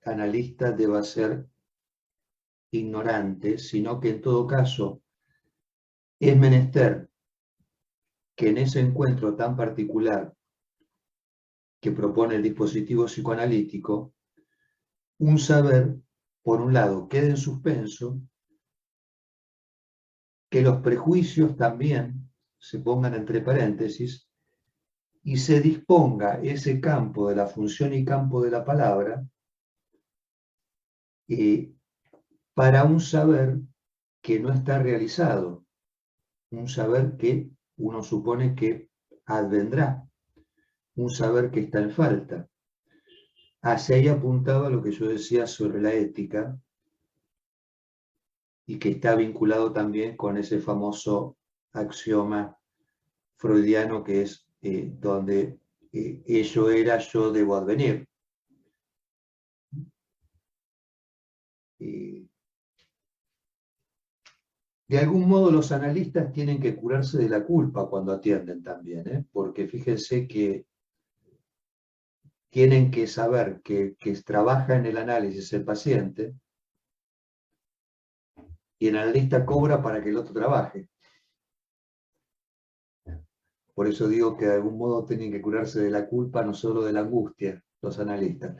analista deba ser ignorante, sino que en todo caso es menester que en ese encuentro tan particular que propone el dispositivo psicoanalítico, un saber, por un lado, quede en suspenso, que los prejuicios también se pongan entre paréntesis y se disponga ese campo de la función y campo de la palabra para un saber que no está realizado, un saber que uno supone que advendrá, un saber que está en falta. Hacia ahí apuntaba lo que yo decía sobre la ética y que está vinculado también con ese famoso axioma freudiano que es donde ello era, yo debo advenir. de algún modo los analistas tienen que curarse de la culpa cuando atienden también, porque fíjense que tienen que saber que trabaja en el análisis el paciente y el analista cobra para que el otro trabaje. Por eso digo que de algún modo tienen que curarse de la culpa, no solo de la angustia, los analistas.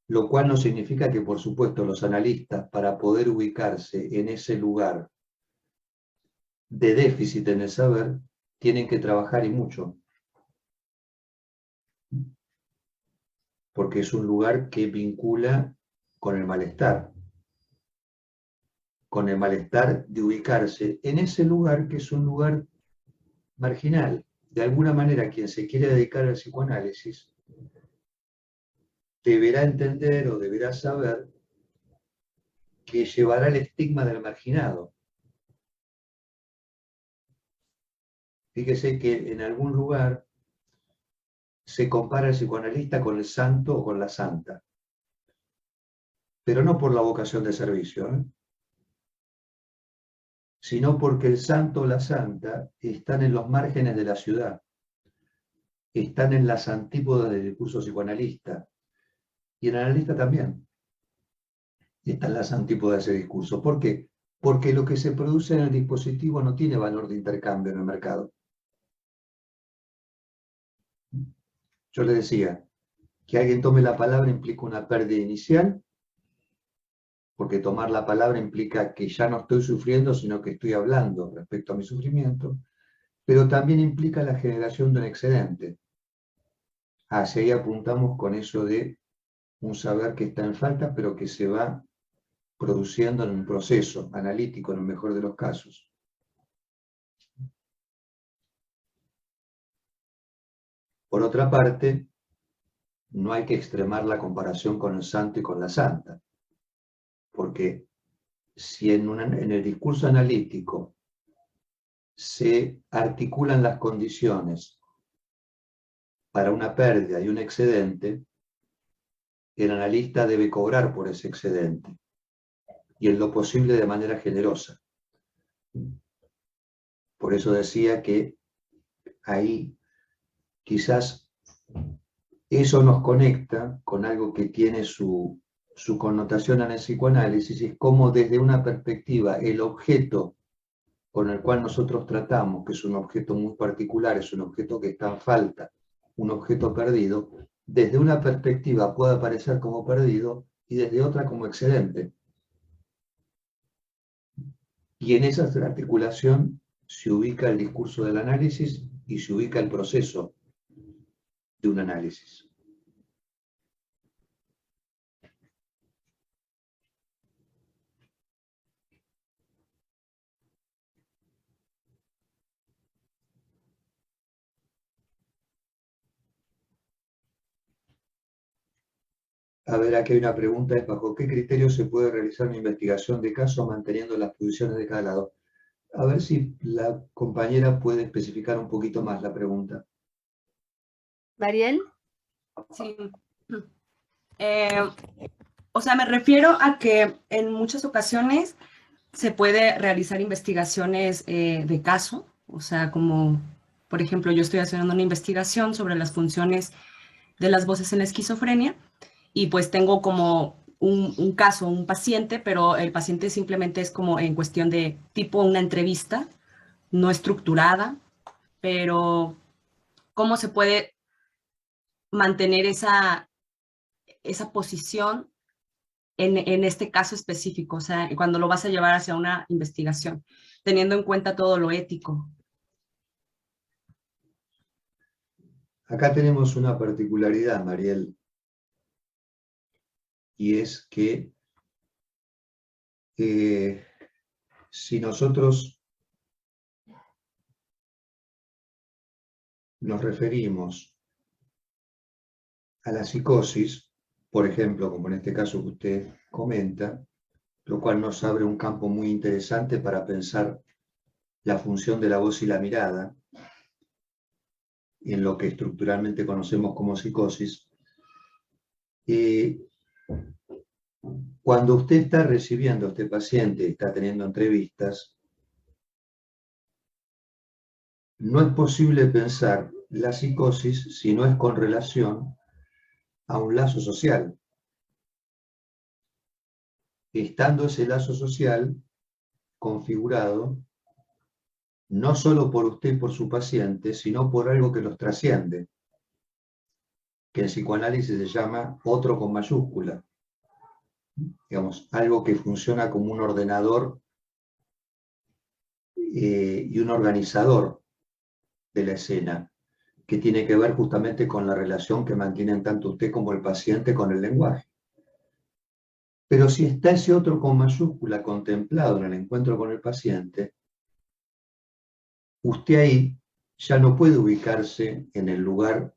Lo cual no significa que, por supuesto, los analistas, para poder ubicarse en ese lugar de déficit en el saber, tienen que trabajar y mucho. Porque es un lugar que vincula con el malestar. Con el malestar de ubicarse en ese lugar que es un lugar marginal. De alguna manera, quien se quiere dedicar al psicoanálisis deberá entender o deberá saber que llevará el estigma del marginado. Fíjese que en algún lugar se compara el psicoanalista con el santo o con la santa, pero no por la vocación de servicio, sino porque el santo o la santa están en los márgenes de la ciudad, están en las antípodas del discurso psicoanalista, y el analista también está en las antípodas de ese discurso. ¿Por qué? Porque lo que se produce en el dispositivo no tiene valor de intercambio en el mercado. Yo le decía, que alguien tome la palabra implica una pérdida inicial, porque tomar la palabra implica que ya no estoy sufriendo, sino que estoy hablando respecto a mi sufrimiento, pero también implica la generación de un excedente. Hacia ahí apuntamos con eso de un saber que está en falta, pero que se va produciendo en un proceso analítico, en el mejor de los casos. Por otra parte, no hay que extremar la comparación con el santo y con la santa, porque si en el discurso analítico se articulan las condiciones para una pérdida y un excedente, el analista debe cobrar por ese excedente, y en lo posible de manera generosa. Por eso decía que ahí quizás eso nos conecta con algo que tiene su connotación en el psicoanálisis, es cómo desde una perspectiva el objeto con el cual nosotros tratamos, que es un objeto muy particular, es un objeto que está en falta, un objeto perdido, desde una perspectiva puede aparecer como perdido y desde otra como excedente. Y en esa articulación se ubica el discurso del análisis y se ubica el proceso de un análisis. A ver, aquí hay una pregunta, es ¿bajo qué criterio se puede realizar una investigación de caso manteniendo las posiciones de cada lado? A ver si la compañera puede especificar un poquito más la pregunta. Mariel. Sí. O sea, me refiero a que en muchas ocasiones se puede realizar investigaciones de caso, o sea, como, por ejemplo, yo estoy haciendo una investigación sobre las funciones de las voces en la esquizofrenia y pues tengo como un caso, un paciente, pero el paciente simplemente es como en cuestión de tipo una entrevista, no estructurada, pero ¿cómo se puede mantener esa posición en este caso específico? O sea, cuando lo vas a llevar hacia una investigación, teniendo en cuenta todo lo ético. Acá tenemos una particularidad, Mariel, y es que si nosotros nos referimos a la psicosis, por ejemplo, como en este caso que usted comenta, lo cual nos abre un campo muy interesante para pensar la función de la voz y la mirada, en lo que estructuralmente conocemos como psicosis, Cuando usted está recibiendo a este paciente, está teniendo entrevistas, no es posible pensar la psicosis si no es con relación a un lazo social. Estando ese lazo social configurado no solo por usted y por su paciente, sino por algo que los trasciende, que en psicoanálisis se llama otro con mayúscula. Digamos, algo que funciona como un ordenador y un organizador de la escena, que tiene que ver justamente con la relación que mantienen tanto usted como el paciente con el lenguaje. Pero si está ese otro con mayúscula contemplado en el encuentro con el paciente, usted ahí ya no puede ubicarse en el lugar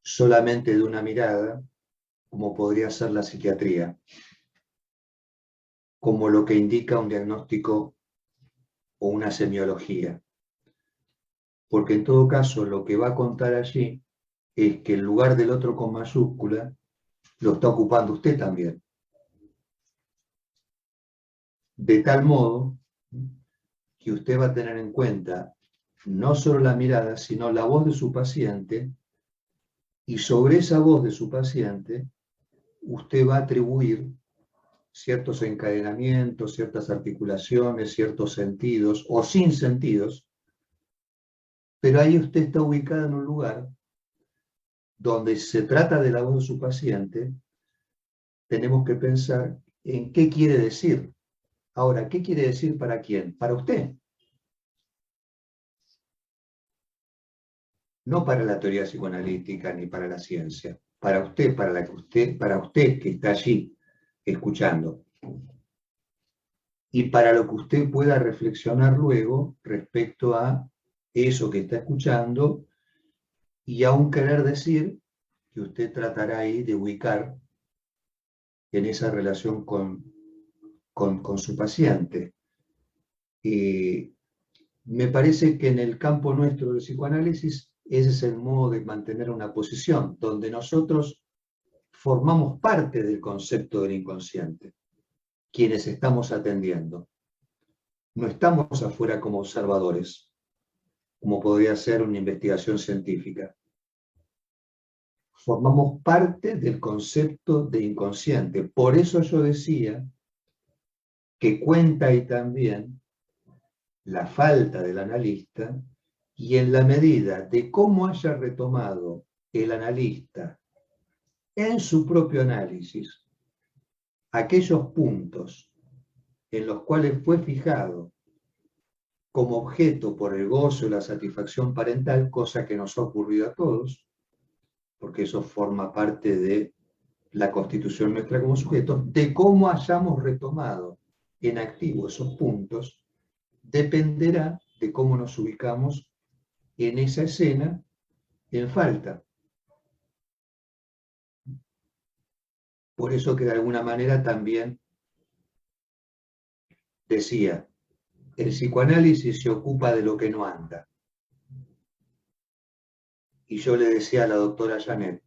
solamente de una mirada, como podría ser la psiquiatría, como lo que indica un diagnóstico o una semiología. Porque en todo caso lo que va a contar allí es que el lugar del otro con mayúscula lo está ocupando usted también. De tal modo que usted va a tener en cuenta no solo la mirada, sino la voz de su paciente, y sobre esa voz de su paciente usted va a atribuir ciertos encadenamientos, ciertas articulaciones, ciertos sentidos o sin sentidos, pero ahí usted está ubicada en un lugar donde se trata de la voz de su paciente, tenemos que pensar en qué quiere decir. Ahora, ¿qué quiere decir para quién? Para usted. No para la teoría psicoanalítica ni para la ciencia. Para usted, para usted que está allí escuchando. Y para lo que usted pueda reflexionar luego respecto a eso que está escuchando y aún querer decir que usted tratará ahí de ubicar en esa relación con su paciente. Me parece que en el campo nuestro del psicoanálisis ese es el modo de mantener una posición, donde nosotros formamos parte del concepto del inconsciente, quienes estamos atendiendo. No estamos afuera como observadores, como podría ser una investigación científica. Formamos parte del concepto de inconsciente. Por eso yo decía que cuenta ahí también la falta del analista, y en la medida de cómo haya retomado el analista en su propio análisis aquellos puntos en los cuales fue fijado como objeto por el gozo y la satisfacción parental, cosa que nos ha ocurrido a todos, porque eso forma parte de la constitución nuestra como sujetos, de cómo hayamos retomado en activo esos puntos, dependerá de cómo nos ubicamos en esa escena en falta. Por eso que de alguna manera también decía, el psicoanálisis se ocupa de lo que no anda. Y yo le decía a la doctora Janet,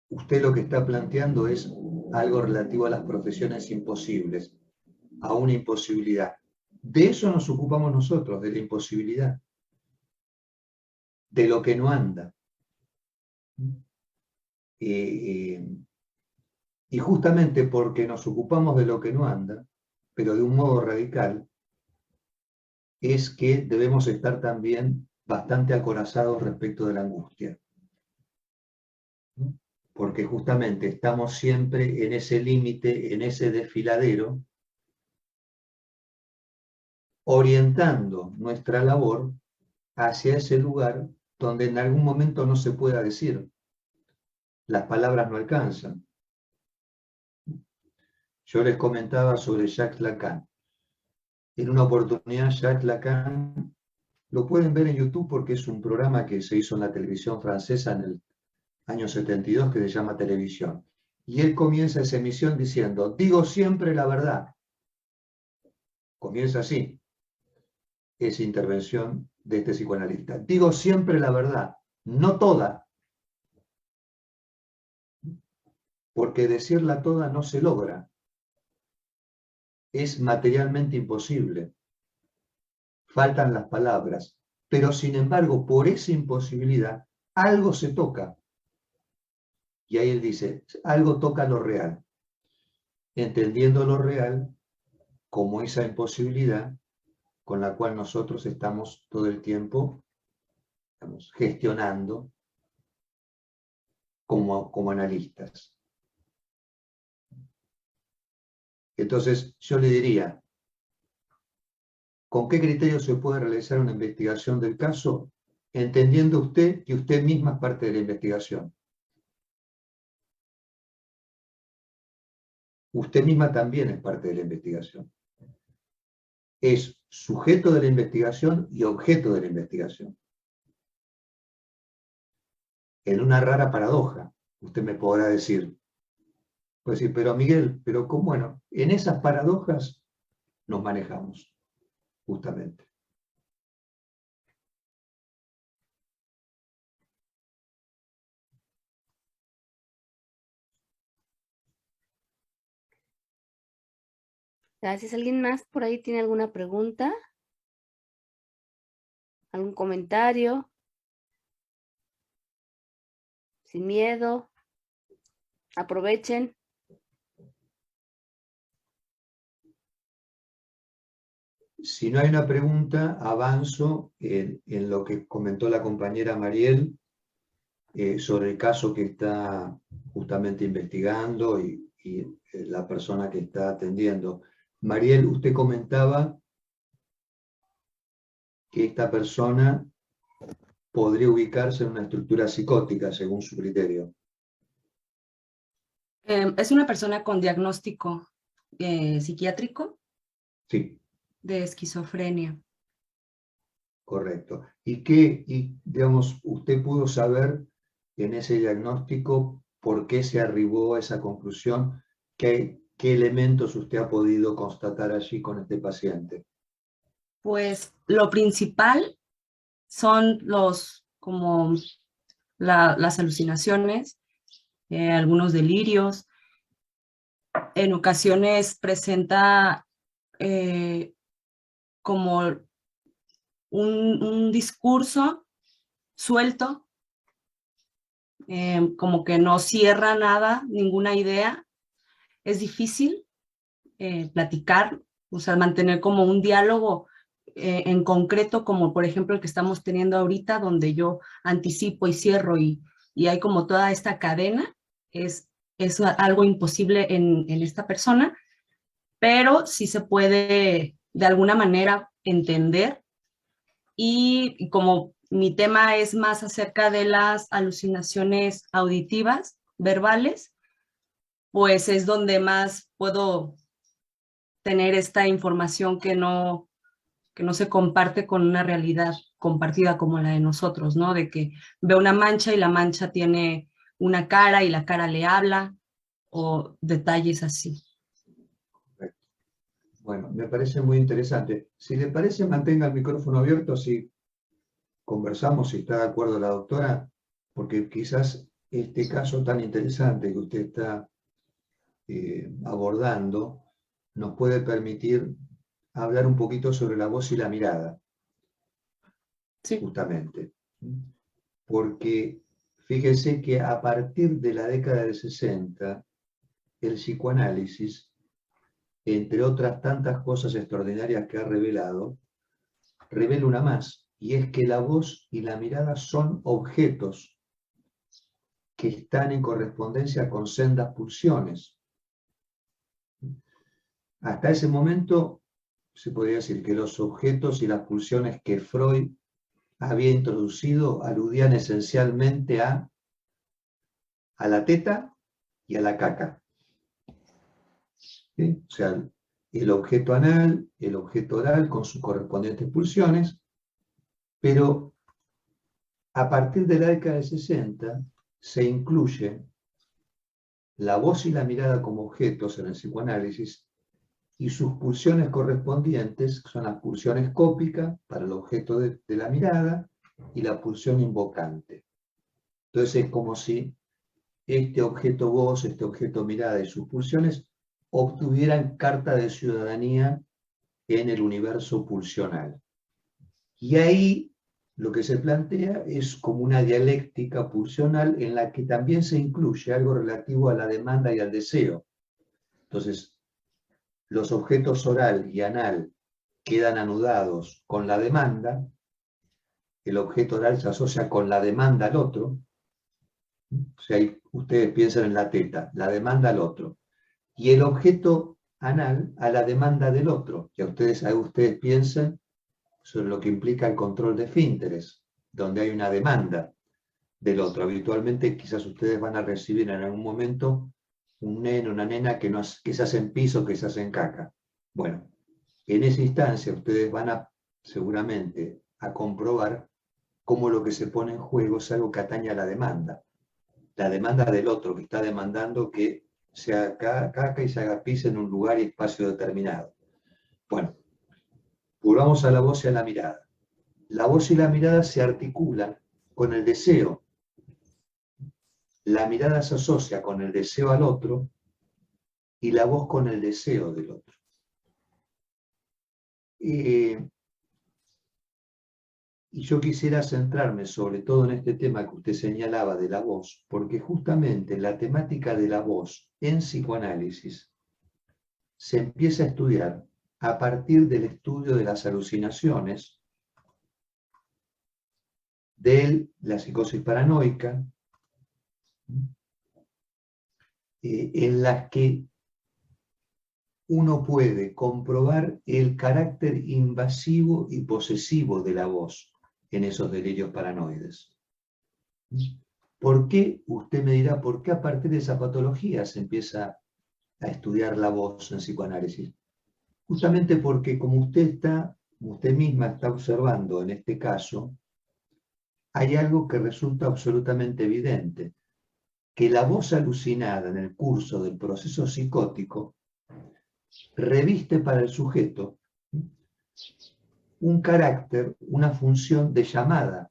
usted lo que está planteando es algo relativo a las profesiones imposibles, a una imposibilidad. De eso nos ocupamos nosotros, de la imposibilidad, de lo que no anda. Y justamente porque nos ocupamos de lo que no anda, pero de un modo radical, es que debemos estar también bastante acorazados respecto de la angustia. Porque justamente estamos siempre en ese límite, en ese desfiladero, orientando nuestra labor hacia ese lugar donde en algún momento no se pueda decir. Las palabras no alcanzan. Yo les comentaba sobre Jacques Lacan. En una oportunidad, Jacques Lacan, lo pueden ver en YouTube porque es un programa que se hizo en la televisión francesa en el año 72 que se llama Televisión. Y él comienza esa emisión diciendo, digo siempre la verdad. Comienza así, esa intervención de este psicoanalista. Digo siempre la verdad, no toda. porque decirla toda no se logra. Es materialmente imposible. Faltan las palabras. Pero sin embargo, por esa imposibilidad, algo se toca. Y ahí él dice, algo toca lo real. Entendiendo lo real como esa imposibilidad con la cual nosotros estamos todo el tiempo, digamos, gestionando como analistas. Entonces, yo le diría, ¿con qué criterio se puede realizar una investigación del caso? Entendiendo usted que usted misma es parte de la investigación. Usted misma también es parte de la investigación. Es sujeto de la investigación y objeto de la investigación. En una rara paradoja, usted me podrá decir, pues sí, pero Miguel, pero ¿cómo? Bueno, en esas paradojas nos manejamos, justamente. Gracias. ¿Alguien más por ahí tiene alguna pregunta? ¿Algún comentario? Sin miedo. Aprovechen. Si no hay una pregunta, avanzo en lo que comentó la compañera Mariel sobre el caso que está justamente investigando y la persona que está atendiendo. Mariel, usted comentaba que esta persona podría ubicarse en una estructura psicótica, según su criterio. Es una persona con diagnóstico psiquiátrico Sí, de esquizofrenia. correcto. Y digamos, usted pudo saber en ese diagnóstico por qué se arribó a esa conclusión? ¿Qué elementos usted ha podido constatar allí con este paciente? Pues lo principal son como las alucinaciones, algunos delirios. En ocasiones presenta como un discurso suelto, como que no cierra nada, ninguna idea. Es difícil platicar, o sea, mantener como un diálogo en concreto, como por ejemplo el que estamos teniendo ahorita, donde yo anticipo y cierro y hay como toda esta cadena. Es algo imposible en esta persona, pero sí se puede de alguna manera entender. Y como mi tema es más acerca de las alucinaciones auditivas, verbales, pues es donde más puedo tener esta información que no se comparte con una realidad compartida como la de nosotros, ¿no? De que veo una mancha y la mancha tiene una cara y la cara le habla, o detalles así. Bueno, me parece muy interesante. Si le parece, mantenga el micrófono abierto, así conversamos, si está de acuerdo la doctora, porque quizás este caso tan interesante que usted está abordando nos puede permitir hablar un poquito sobre la voz y la mirada, Sí. justamente. Porque fíjese que a partir de la década del 60, el psicoanálisis, entre otras tantas cosas extraordinarias que ha revelado, revela una más, y es que la voz y la mirada son objetos que están en correspondencia con sendas pulsiones. Hasta ese momento se podría decir que los objetos y las pulsiones que Freud había introducido aludían esencialmente a la teta y a la caca. ¿Sí? O sea, el objeto anal, el objeto oral con sus correspondientes pulsiones, pero a partir de la década de 60 se incluye la voz y la mirada como objetos en el psicoanálisis y sus pulsiones correspondientes, que son las pulsiones cópicas para el objeto de la mirada y la pulsión invocante. Entonces es como si este objeto voz, este objeto mirada y sus pulsiones obtuvieran carta de ciudadanía en el universo pulsional. Y ahí lo que se plantea es como una dialéctica pulsional en la que también se incluye algo relativo a la demanda y al deseo. Entonces, los objetos oral y anal quedan anudados con la demanda, el objeto oral se asocia con la demanda al otro, o sea, ahí ustedes piensan en la teta, la demanda al otro, y el objeto anal a la demanda del otro, que ahí ustedes piensan sobre lo que implica el control de esfínteres, donde hay una demanda del otro. Habitualmente quizás ustedes van a recibir en algún momento un neno, una nena que se hace en piso, que se hace en caca. Bueno, en esa instancia ustedes van a seguramente a comprobar cómo lo que se pone en juego es algo que atañe a la demanda del otro, que está demandando que se haga caca y se haga pis en un lugar y espacio determinado. Bueno, volvamos a la voz y a la mirada. La voz y la mirada se articulan con el deseo. La mirada se asocia con el deseo al otro y la voz con el deseo del otro. Y yo quisiera centrarme sobre todo en este tema que usted señalaba de la voz, porque justamente la temática de la voz en psicoanálisis se empieza a estudiar a partir del estudio de las alucinaciones, de la psicosis paranoica, en las que uno puede comprobar el carácter invasivo y posesivo de la voz en esos delirios paranoides. ¿Por qué? Usted me dirá, ¿por qué a partir de esa patología se empieza a estudiar la voz en psicoanálisis? Justamente porque como usted misma está observando en este caso, hay algo que resulta absolutamente evidente, que la voz alucinada en el curso del proceso psicótico reviste para el sujeto un carácter, una función de llamada.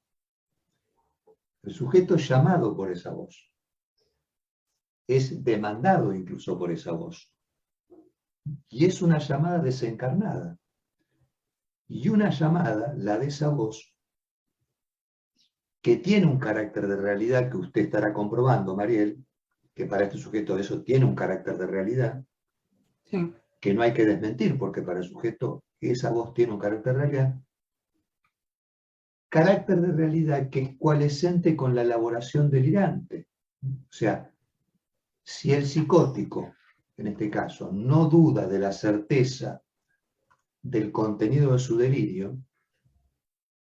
El sujeto es llamado por esa voz. Es demandado incluso por esa voz. Y es una llamada desencarnada. Y una llamada, la de esa voz, que tiene un carácter de realidad que usted estará comprobando, Mariel, que para este sujeto eso tiene un carácter de realidad, Sí. que no hay que desmentir, porque para el sujeto esa voz tiene un carácter de realidad. Carácter de realidad que es coalescente con la elaboración delirante. O sea, si el psicótico, en este caso, no duda de la certeza del contenido de su delirio,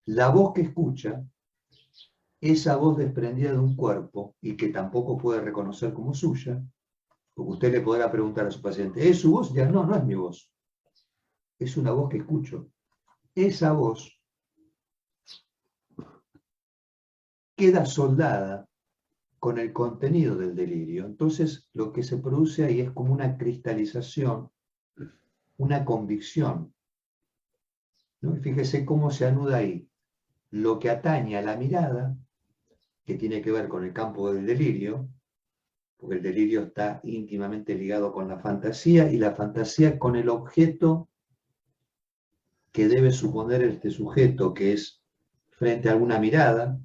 la voz que escucha, esa voz desprendida de un cuerpo y que tampoco puede reconocer como suya, porque usted le podrá preguntar a su paciente, ¿es su voz? Ya no, no es mi voz. Es una voz que escucho. Esa voz queda soldada con el contenido del delirio. Entonces, lo que se produce ahí es como una cristalización, una convicción, ¿no? Y fíjese cómo se anuda ahí lo que atañe a la mirada, que tiene que ver con el campo del delirio, porque el delirio está íntimamente ligado con la fantasía, y la fantasía con el objeto que debe suponer este sujeto, que es frente a alguna mirada.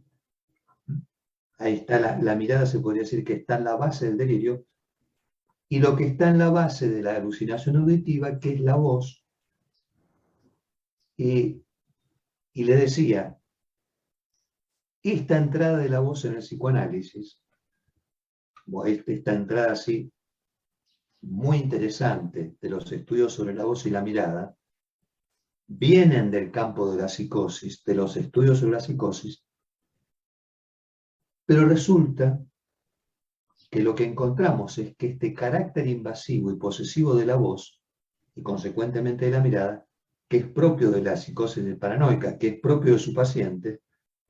Ahí está la mirada, se podría decir que está en la base del delirio, y lo que está en la base de la alucinación auditiva, que es la voz. Y le decía, esta entrada de la voz en el psicoanálisis, o esta entrada así, muy interesante de los estudios sobre la voz y la mirada, vienen del campo de la psicosis, de los estudios sobre la psicosis, pero resulta que lo que encontramos es que este carácter invasivo y posesivo de la voz, y consecuentemente de la mirada, que es propio de la psicosis paranoica, que es propio de su paciente,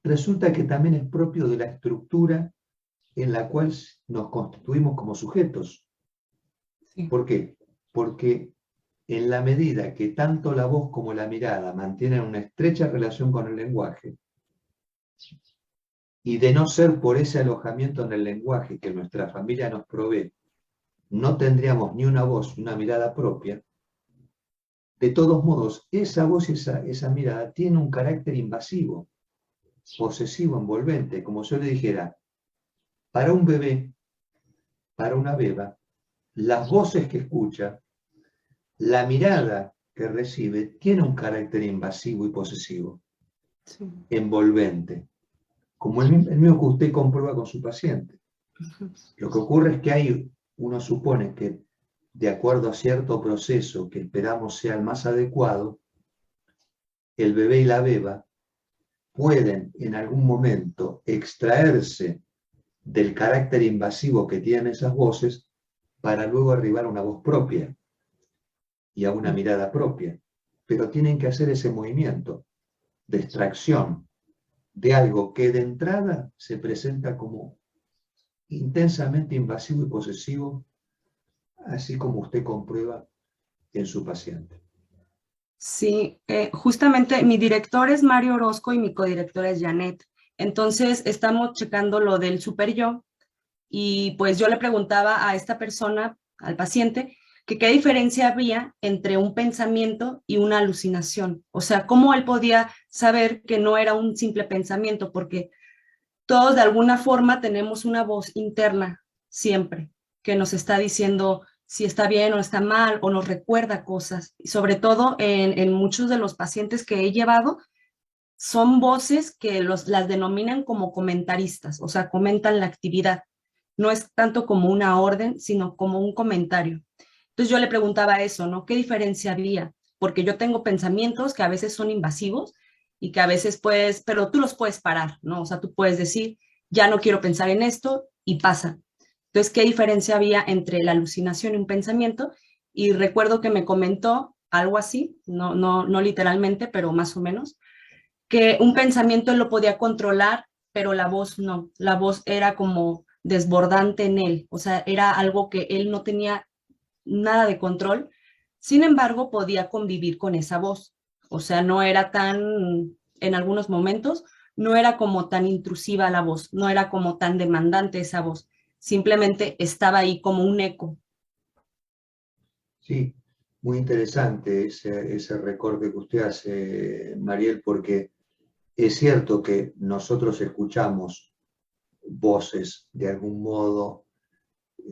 resulta que también es propio de la estructura en la cual nos constituimos como sujetos. Sí. ¿Por qué? Porque en la medida que tanto la voz como la mirada mantienen una estrecha relación con el lenguaje, Y de no ser por ese alojamiento en el lenguaje que nuestra familia nos provee, no tendríamos ni una voz, ni una mirada propia. De todos modos, esa voz y esa mirada tiene un carácter invasivo, posesivo, envolvente, como yo le dijera, para un bebé, para una beba, las voces que escucha, la mirada que recibe, tiene un carácter invasivo y posesivo, Sí. envolvente, como el mismo que usted comprueba con su paciente. Lo que ocurre es que uno supone que de acuerdo a cierto proceso que esperamos sea el más adecuado, el bebé y la beba pueden en algún momento extraerse del carácter invasivo que tienen esas voces para luego arribar a una voz propia y a una mirada propia. Pero tienen que hacer ese movimiento de extracción de algo que de entrada se presenta como intensamente invasivo y posesivo, así como usted comprueba en su paciente. Sí, justamente mi director es Mario Orozco y mi codirectora es Janet. Entonces estamos checando lo del super yo y pues yo le preguntaba a esta persona, al paciente, que qué diferencia había entre un pensamiento y una alucinación. O sea, cómo él podía saber que no era un simple pensamiento, porque todos de alguna forma tenemos una voz interna siempre que nos está diciendo si está bien o está mal o nos recuerda cosas. Y sobre todo en muchos de los pacientes que he llevado, son voces que las denominan como comentaristas, o sea, comentan la actividad. No es tanto como una orden, sino como un comentario. Entonces yo le preguntaba eso, ¿no? ¿Qué diferencia había? Porque yo tengo pensamientos que a veces son invasivos y que a veces puedes, pero tú los puedes parar, ¿no? O sea, tú puedes decir, ya no quiero pensar en esto y pasa. Entonces, ¿qué diferencia había entre la alucinación y un pensamiento? Y recuerdo que me comentó algo así, no literalmente, pero más o menos, que un pensamiento él lo podía controlar, pero la voz no. La voz era como desbordante en él, o sea, era algo que él no tenía nada de control. Sin embargo, podía convivir con esa voz. O sea, no era tan, en algunos momentos, no era como tan intrusiva la voz, no era como tan demandante esa voz. Simplemente estaba ahí como un eco. Sí, muy interesante ese recorte que usted hace, Mariel, porque es cierto que nosotros escuchamos voces de algún modo,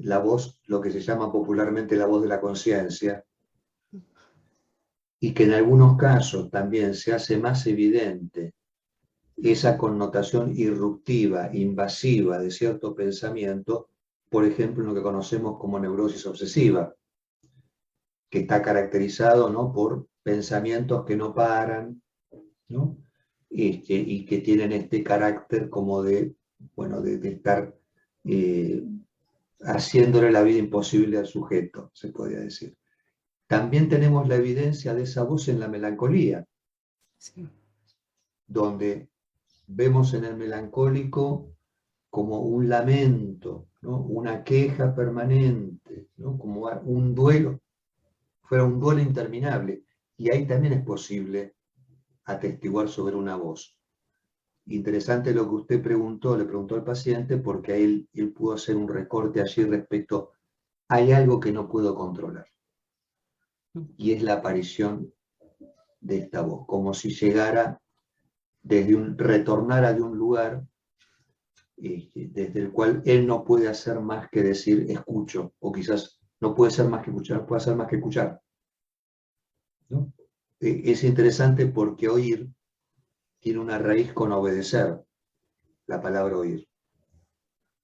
la voz, lo que se llama popularmente la voz de la conciencia, y que en algunos casos también se hace más evidente esa connotación irruptiva, invasiva de cierto pensamiento, por ejemplo, en lo que conocemos como neurosis obsesiva, que está caracterizado, ¿no?, por pensamientos que no paran, ¿no?, y que tienen este carácter como de, bueno, de estar haciéndole la vida imposible al sujeto, se podría decir. También tenemos la evidencia de esa voz en la melancolía, Sí. donde vemos en el melancólico como un lamento, ¿no?, una queja permanente, ¿no?, como un duelo, fuera un duelo interminable. Y ahí también es posible atestiguar sobre una voz. Interesante lo que usted le preguntó al paciente, porque a él pudo hacer un recorte allí respecto, hay algo que no puedo controlar, y es la aparición de esta voz, como si llegara retornara de un lugar desde el cual él no puede hacer más que decir escucho, o quizás no puede ser más que escuchar, puede hacer más que escuchar, ¿no? Es interesante porque oír tiene una raíz con obedecer, la palabra oír,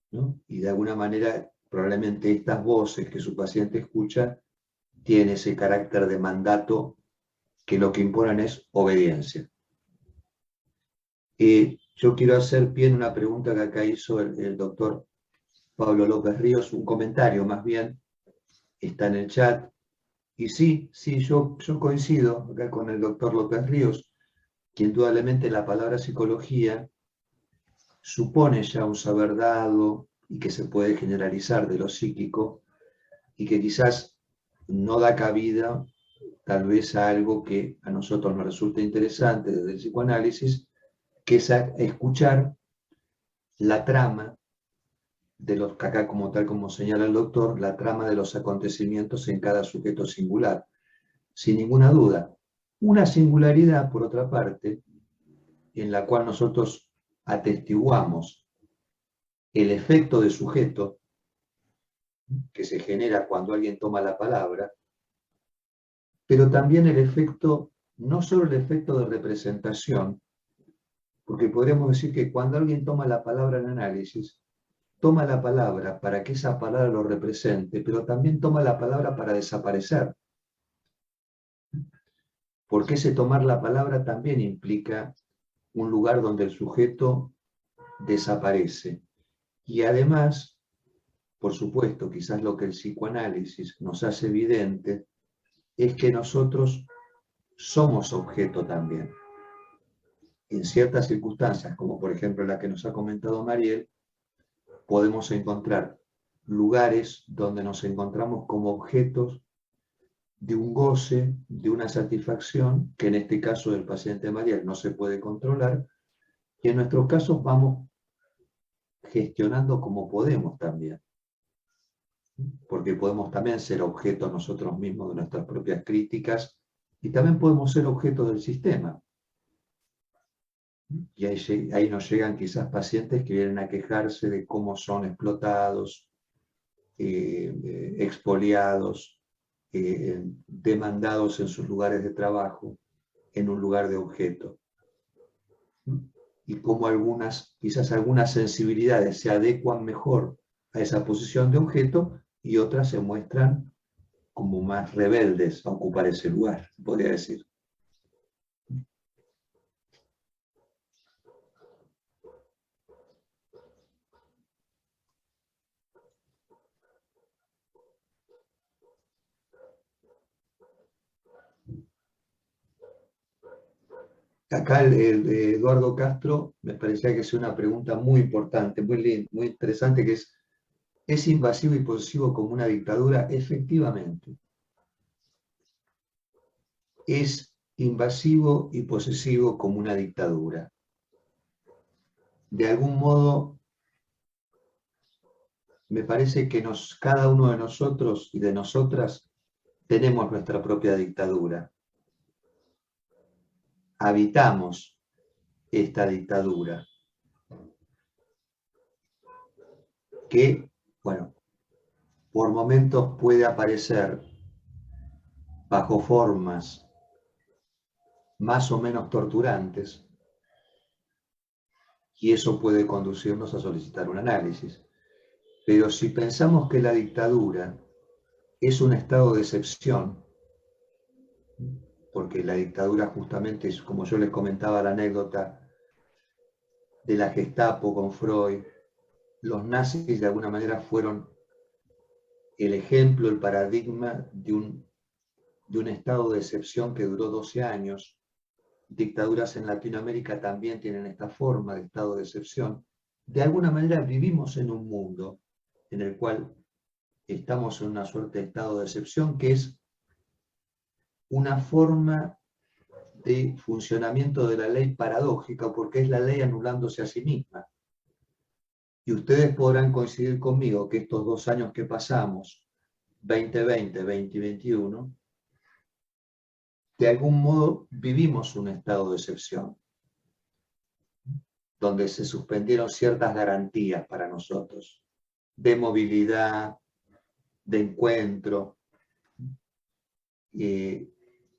¿no? Y de alguna manera probablemente estas voces que su paciente escucha tienen ese carácter de mandato, que lo que imponen es obediencia. Yo quiero hacer pie en una pregunta que acá hizo el doctor Pablo López Ríos, un comentario más bien, está en el chat. Y sí, yo coincido acá con el doctor López Ríos, que indudablemente la palabra psicología supone ya un saber dado y que se puede generalizar de lo psíquico, y que quizás no da cabida tal vez a algo que a nosotros nos resulta interesante desde el psicoanálisis, que es escuchar la trama de los, acá como tal como señala el doctor, la trama de los acontecimientos en cada sujeto singular. Sin ninguna duda. Una singularidad, por otra parte, en la cual nosotros atestiguamos el efecto de sujeto que se genera cuando alguien toma la palabra, pero también el efecto, no solo el efecto de representación, porque podríamos decir que cuando alguien toma la palabra en análisis, toma la palabra para que esa palabra lo represente, pero también toma la palabra para desaparecer. Porque ese tomar la palabra también implica un lugar donde el sujeto desaparece. Y además, por supuesto, quizás lo que el psicoanálisis nos hace evidente es que nosotros somos objeto también. En ciertas circunstancias, como por ejemplo la que nos ha comentado Mariel, podemos encontrar lugares donde nos encontramos como objetos de un goce, de una satisfacción, que en este caso del paciente Mariel no se puede controlar, y en nuestros casos vamos gestionando como podemos también. Porque podemos también ser objetos nosotros mismos de nuestras propias críticas, y también podemos ser objetos del sistema. Y ahí nos llegan quizás pacientes que vienen a quejarse de cómo son explotados, expoliados, demandados en sus lugares de trabajo, en un lugar de objeto. Y cómo quizás algunas sensibilidades se adecuan mejor a esa posición de objeto y otras se muestran como más rebeldes a ocupar ese lugar, podría decir. Acá el Eduardo Castro me parecía que es una pregunta muy importante, muy interesante, que ¿es invasivo y posesivo como una dictadura? Efectivamente. Es invasivo y posesivo como una dictadura. De algún modo, me parece que cada uno de nosotros y de nosotras tenemos nuestra propia dictadura. Habitamos esta dictadura. Que, bueno, por momentos puede aparecer bajo formas más o menos torturantes, y eso puede conducirnos a solicitar un análisis. Pero si pensamos que la dictadura es un estado de excepción, porque la dictadura justamente es, como yo les comentaba la anécdota de la Gestapo con Freud, los nazis de alguna manera fueron el ejemplo, el paradigma de un estado de excepción que duró 12 años. Dictaduras en Latinoamérica también tienen esta forma de estado de excepción. De alguna manera vivimos en un mundo en el cual estamos en una suerte de estado de excepción, que es una forma de funcionamiento de la ley paradójica, porque es la ley anulándose a sí misma. Y ustedes podrán coincidir conmigo que estos 2 años que pasamos, 2020, 2021, de algún modo vivimos un estado de excepción, donde se suspendieron ciertas garantías para nosotros, de movilidad, de encuentro.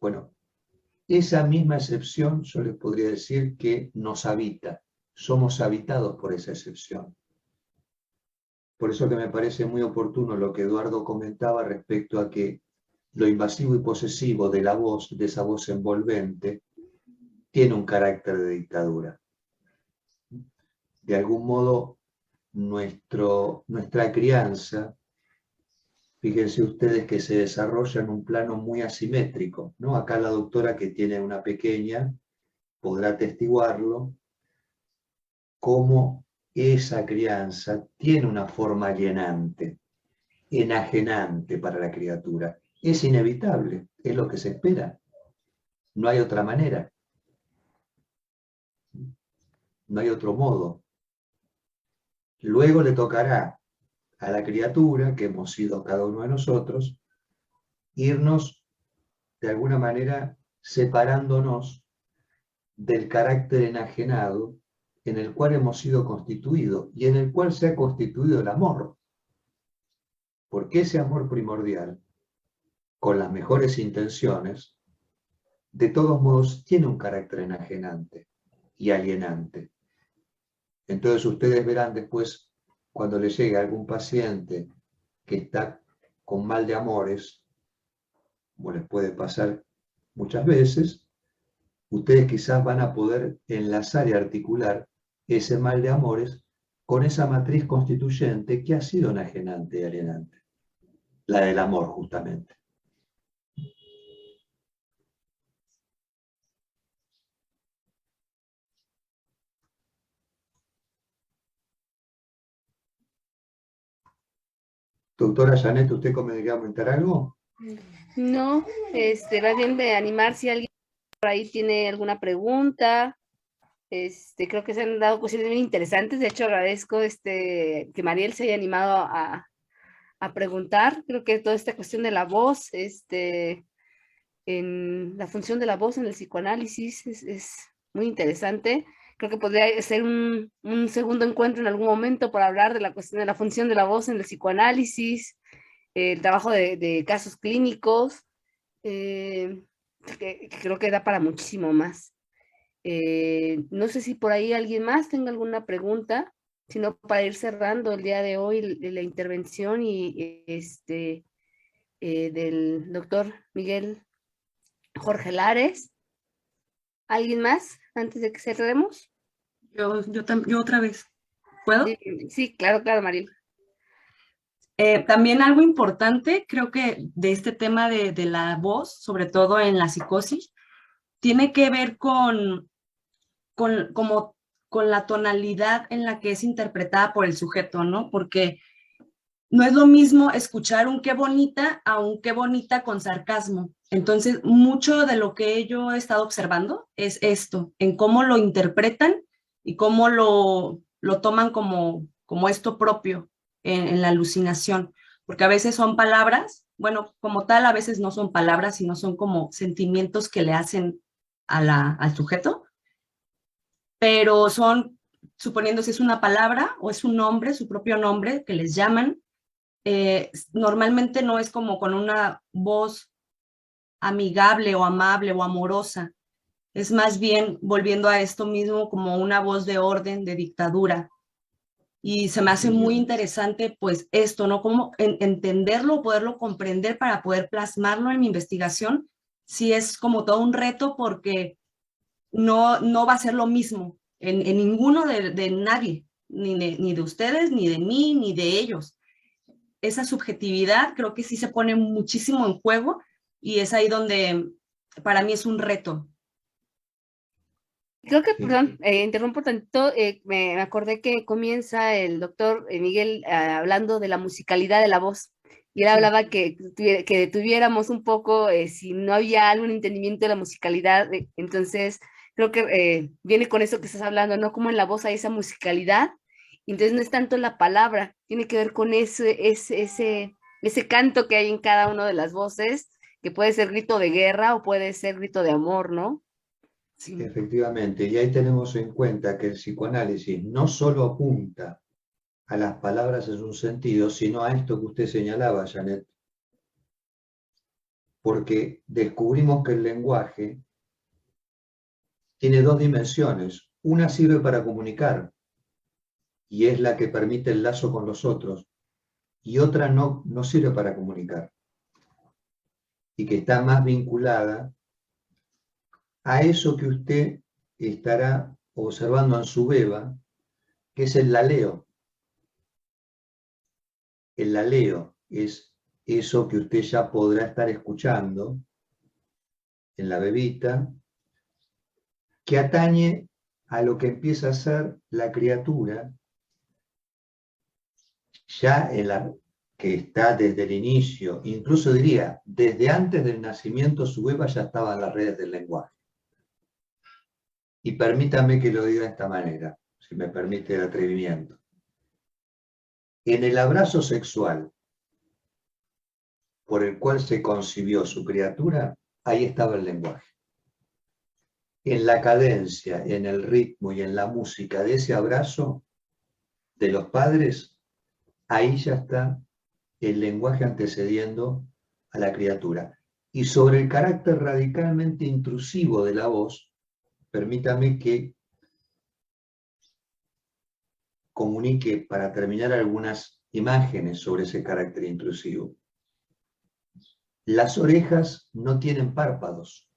Bueno, esa misma excepción yo les podría decir que nos habita, somos habitados por esa excepción. Por eso que me parece muy oportuno lo que Eduardo comentaba respecto a que lo invasivo y posesivo de la voz, de esa voz envolvente, tiene un carácter de dictadura. De algún modo, nuestra crianza, fíjense ustedes que se desarrolla en un plano muy asimétrico, ¿no? Acá la doctora que tiene una pequeña podrá atestiguarlo, cómo esa crianza tiene una forma alienante, enajenante para la criatura. Es inevitable, es lo que se espera. No hay otra manera. No hay otro modo. Luego le tocará a la criatura, que hemos sido cada uno de nosotros, irnos de alguna manera separándonos del carácter enajenado en el cual hemos sido constituidos y en el cual se ha constituido el amor. Porque ese amor primordial, con las mejores intenciones, de todos modos tiene un carácter enajenante y alienante. Entonces ustedes verán después, cuando les llegue algún paciente que está con mal de amores, como les puede pasar muchas veces, ustedes quizás van a poder enlazar y articular ese mal de amores con esa matriz constituyente que ha sido enajenante y alienante, la del amor justamente. Doctora Janet, ¿usted quería comentar algo? No, más bien de animar si alguien por ahí tiene alguna pregunta. Creo que se han dado cuestiones muy interesantes. De hecho, agradezco que Mariel se haya animado a preguntar. Creo que toda esta cuestión de la voz, en la función de la voz en el psicoanálisis es muy interesante. Creo que podría ser un segundo encuentro en algún momento para hablar de la cuestión de la función de la voz en el psicoanálisis, el trabajo de casos clínicos, que creo que da para muchísimo más. No sé si por ahí alguien más tenga alguna pregunta, sino para ir cerrando el día de hoy la intervención del doctor Miguel Jorge Lares. ¿Alguien más antes de que cerremos? Yo otra vez. ¿Puedo? Sí, claro, Mariel. También algo importante, creo que de este tema de la voz, sobre todo en la psicosis, tiene que ver con la tonalidad en la que es interpretada por el sujeto, ¿no? Porque no es lo mismo escuchar un qué bonita a un qué bonita con sarcasmo. Entonces, mucho de lo que yo he estado observando es esto, en cómo lo interpretan y cómo lo toman como esto propio en la alucinación. Porque a veces son palabras, bueno, como tal, a veces no son palabras, sino son como sentimientos que le hacen al sujeto, pero son, suponiendo si es una palabra o es un nombre, su propio nombre, que les llaman, normalmente no es como con una voz amigable o amable o amorosa, es más bien volviendo a esto mismo como una voz de orden, de dictadura. Y se me hace muy interesante pues esto, ¿no? Cómo entenderlo, poderlo comprender para poder plasmarlo en mi investigación, sí es como todo un reto porque no va a ser lo mismo en ninguno de nadie, ni de ustedes, ni de mí, ni de ellos. Esa subjetividad creo que sí se pone muchísimo en juego y es ahí donde para mí es un reto. Creo que, perdón, interrumpo tanto, me acordé que comienza el doctor Miguel hablando de la musicalidad de la voz, y él hablaba que tuviéramos un poco, si no había algún entendimiento de la musicalidad, entonces creo que viene con eso que estás hablando, ¿no? Como en la voz hay esa musicalidad, y entonces no es tanto la palabra, tiene que ver con ese canto que hay en cada una de las voces, que puede ser grito de guerra o puede ser grito de amor, ¿no? Sí. Efectivamente, y ahí tenemos en cuenta que el psicoanálisis no solo apunta a las palabras en un sentido, sino a esto que usted señalaba, Janet, porque descubrimos que el lenguaje tiene dos dimensiones. Una sirve para comunicar, y es la que permite el lazo con los otros, y otra no sirve para comunicar, y que está más vinculada a eso que usted estará observando en su beba, que es el laleo. El laleo es eso que usted ya podrá estar escuchando en la bebita, que atañe a lo que empieza a ser la criatura, ya que está desde el inicio, incluso diría, desde antes del nacimiento su beba ya estaba en las redes del lenguaje. Y permítame que lo diga de esta manera, si me permite el atrevimiento. En el abrazo sexual por el cual se concibió su criatura, ahí estaba el lenguaje. En la cadencia, en el ritmo y en la música de ese abrazo de los padres, ahí ya está el lenguaje antecediendo a la criatura. Y sobre el carácter radicalmente intrusivo de la voz, permítame que comunique para terminar algunas imágenes sobre ese carácter intrusivo. Las orejas no tienen párpados.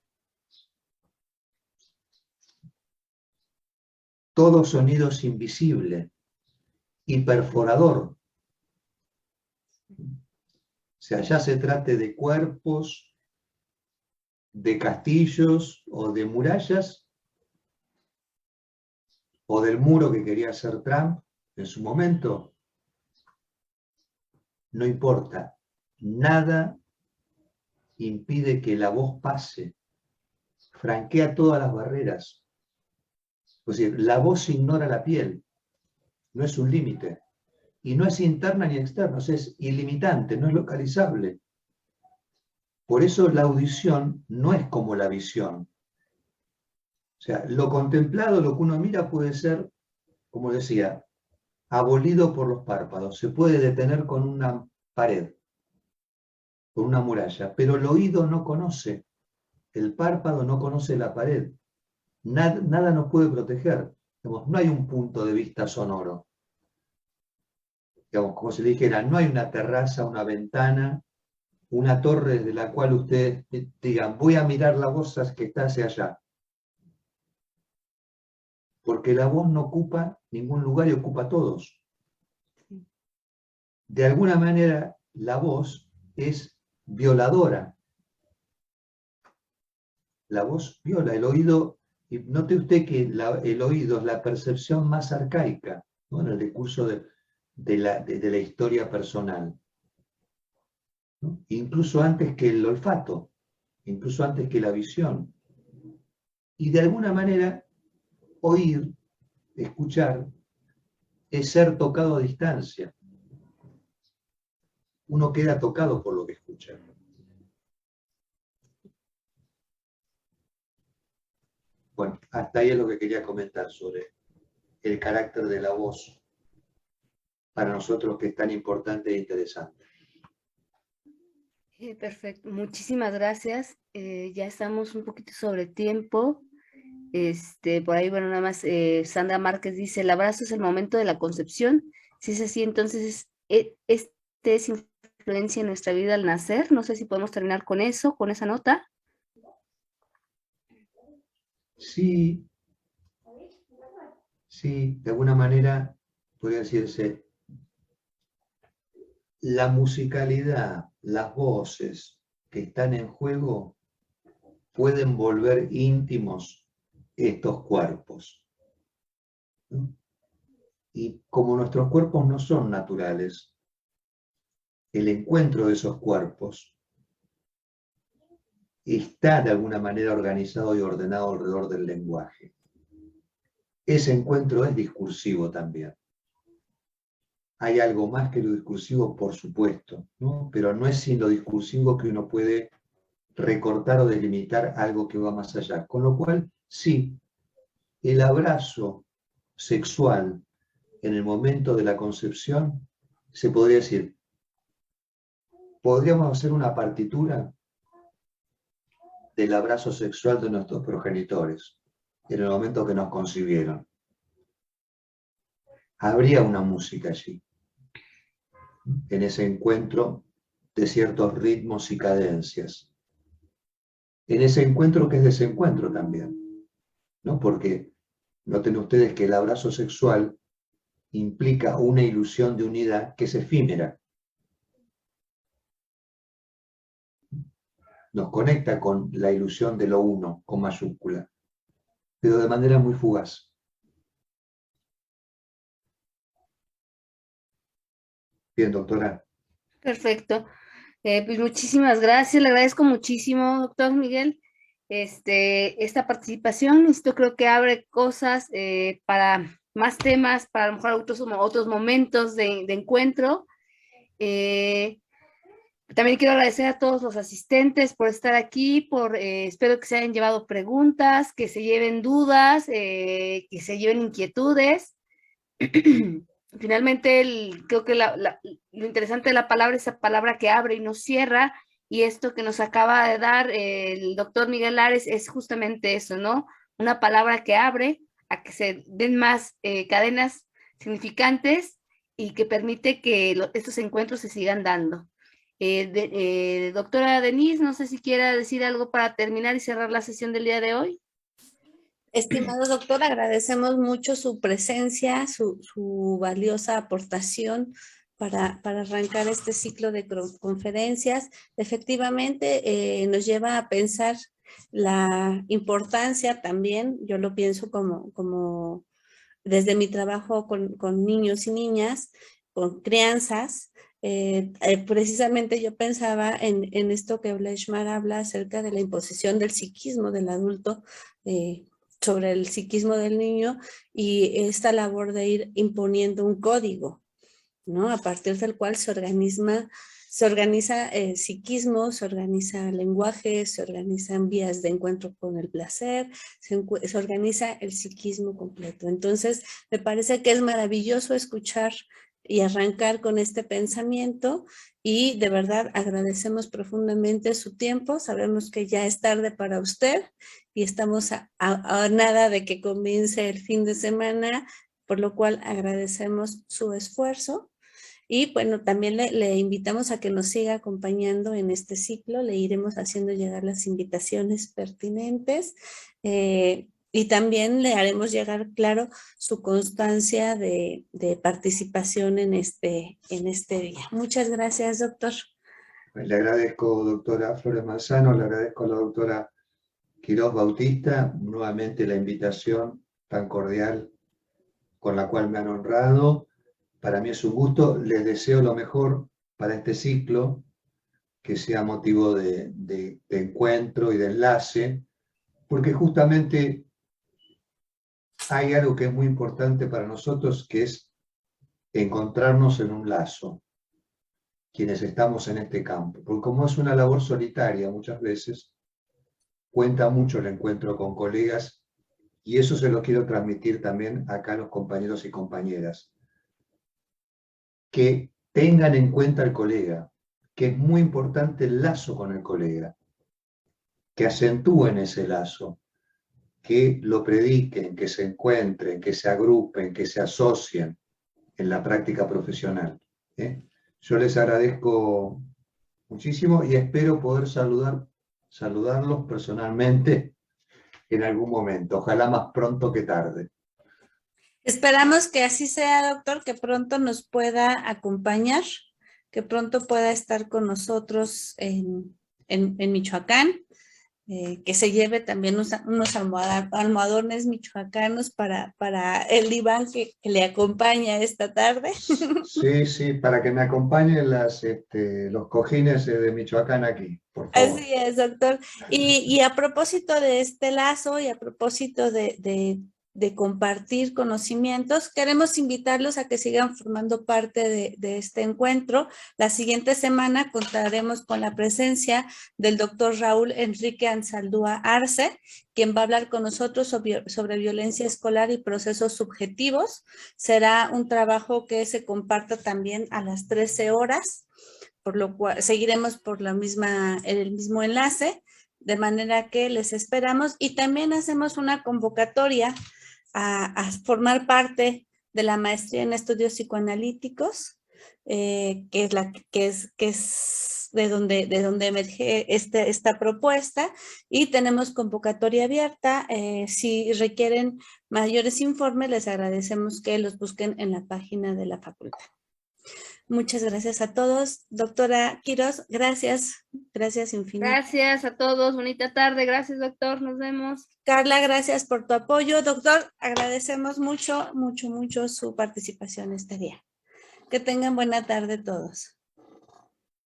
Todo sonido es invisible y perforador. O sea, ya se trate de cuerpos, de castillos o de murallas, o del muro que quería hacer Trump en su momento, no importa. Nada impide que la voz pase, franquea todas las barreras. Es decir, la voz ignora la piel, no es un límite. Y no es interna ni externa, es ilimitante, no es localizable. Por eso la audición no es como la visión. O sea, lo contemplado, lo que uno mira puede ser, como decía, abolido por los párpados. Se puede detener con una pared, con una muralla, pero el oído no conoce, el párpado no conoce la pared. Nada nos puede proteger. Digamos, no hay un punto de vista sonoro. Digamos, como si le dijera, no hay una terraza, una ventana, una torre de la cual ustedes digan, voy a mirar la voz que está hacia allá. Porque la voz no ocupa ningún lugar y ocupa todos. De alguna manera, la voz es violadora. La voz viola, el oído, y note usted que el oído es la percepción más arcaica, ¿no? En el discurso de la historia personal. ¿No? Incluso antes que el olfato, incluso antes que la visión. Y de alguna manera, oír, escuchar, es ser tocado a distancia. Uno queda tocado por lo que escucha. Bueno, hasta ahí es lo que quería comentar sobre el carácter de la voz para nosotros, que es tan importante e interesante. Perfecto, muchísimas gracias. Ya estamos un poquito sobre tiempo. Por ahí, bueno, nada más, Sandra Márquez dice, el abrazo es el momento de la concepción. Si es así, entonces, este es influencia en nuestra vida al nacer. No sé si podemos terminar con eso, con esa nota. Sí, de alguna manera podría decirse, la musicalidad, las voces que están en juego pueden volver íntimos estos cuerpos, ¿no? Y como nuestros cuerpos no son naturales, el encuentro de esos cuerpos está de alguna manera organizado y ordenado alrededor del lenguaje. Ese encuentro es discursivo también. Hay algo más que lo discursivo, por supuesto, ¿no? Pero no es sin lo discursivo que uno puede recortar o delimitar algo que va más allá. Con lo cual, sí, el abrazo sexual en el momento de la concepción, se podría decir, podríamos hacer una partitura del abrazo sexual de nuestros progenitores en el momento que nos concibieron. Habría una música allí, en ese encuentro de ciertos ritmos y cadencias. En ese encuentro que es desencuentro también, ¿no? Porque noten ustedes que el abrazo sexual implica una ilusión de unidad que es efímera. Nos conecta con la ilusión de lo uno, con mayúscula, pero de manera muy fugaz. Bien, doctora. Perfecto. Pues muchísimas gracias, le agradezco muchísimo, doctor Miguel, esta participación. Esto creo que abre cosas para más temas para a lo mejor otros momentos de encuentro. También quiero agradecer a todos los asistentes por estar aquí, espero que se hayan llevado preguntas, que se lleven dudas, que se lleven inquietudes. Finalmente, creo que lo interesante de la palabra es esa palabra que abre y no cierra, y esto que nos acaba de dar el doctor Miguel Ares es justamente eso, ¿no? Una palabra que abre a que se den más cadenas significantes y que permite que estos encuentros se sigan dando. Doctora Denise, no sé si quiera decir algo para terminar y cerrar la sesión del día de hoy. Estimado doctor, agradecemos mucho su presencia, su valiosa aportación para arrancar este ciclo de conferencias. Efectivamente, nos lleva a pensar la importancia también, yo lo pienso como desde mi trabajo con niños y niñas, con crianzas. Precisamente yo pensaba en esto que Bleichmar habla acerca de la imposición del psiquismo del adulto sobre el psiquismo del niño, y esta labor de ir imponiendo un código, ¿no? A partir del cual se organiza el psiquismo, se organiza el lenguaje, se organizan vías de encuentro con el placer, se organiza el psiquismo completo. Entonces, me parece que es maravilloso escuchar y arrancar con este pensamiento, y de verdad agradecemos profundamente su tiempo. Sabemos que ya es tarde para usted y estamos a nada de que comience el fin de semana, por lo cual agradecemos su esfuerzo. Y bueno, también le invitamos a que nos siga acompañando en este ciclo. Le iremos haciendo llegar las invitaciones pertinentes, y también le haremos llegar, claro, su constancia de participación en este día. Muchas gracias, doctor. Le agradezco, doctora Flores Manzano, le agradezco a la doctora Quirós Bautista, nuevamente la invitación tan cordial con la cual me han honrado. Para mí es un gusto, les deseo lo mejor para este ciclo, que sea motivo de encuentro y de enlace, porque justamente hay algo que es muy importante para nosotros, que es encontrarnos en un lazo, quienes estamos en este campo, porque como es una labor solitaria muchas veces, cuenta mucho el encuentro con colegas, y eso se lo quiero transmitir también acá a los compañeros y compañeras. Que tengan en cuenta al colega, que es muy importante el lazo con el colega, que acentúen ese lazo, que lo prediquen, que se encuentren, que se agrupen, que se asocien en la práctica profesional. Yo les agradezco muchísimo y espero poder saludarlos personalmente en algún momento, ojalá más pronto que tarde. Esperamos que así sea, doctor, que pronto nos pueda acompañar, que pronto pueda estar con nosotros en Michoacán, que se lleve también unos almohadones michoacanos para el diván que le acompaña esta tarde. Sí, para que me acompañen los cojines de Michoacán aquí, por favor. Así es, doctor. Y a propósito de este lazo y a propósito de compartir conocimientos, queremos invitarlos a que sigan formando parte de este encuentro. La siguiente semana contaremos con la presencia del doctor Raúl Enrique Ansaldúa Arce, quien va a hablar con nosotros sobre violencia escolar y procesos subjetivos. Será un trabajo que se comparta también a las 13 horas. Por lo cual seguiremos por el mismo enlace, de manera que les esperamos, y también hacemos una convocatoria a formar parte de la maestría en estudios psicoanalíticos, que es de donde emerge esta propuesta, y tenemos convocatoria abierta. Si requieren mayores informes, les agradecemos que los busquen en la página de la facultad. Muchas gracias a todos. Doctora Quirós, gracias. Gracias infinitas. Gracias a todos. Bonita tarde. Gracias, doctor. Nos vemos. Carla, gracias por tu apoyo. Doctor, agradecemos mucho su participación este día. Que tengan buena tarde todos.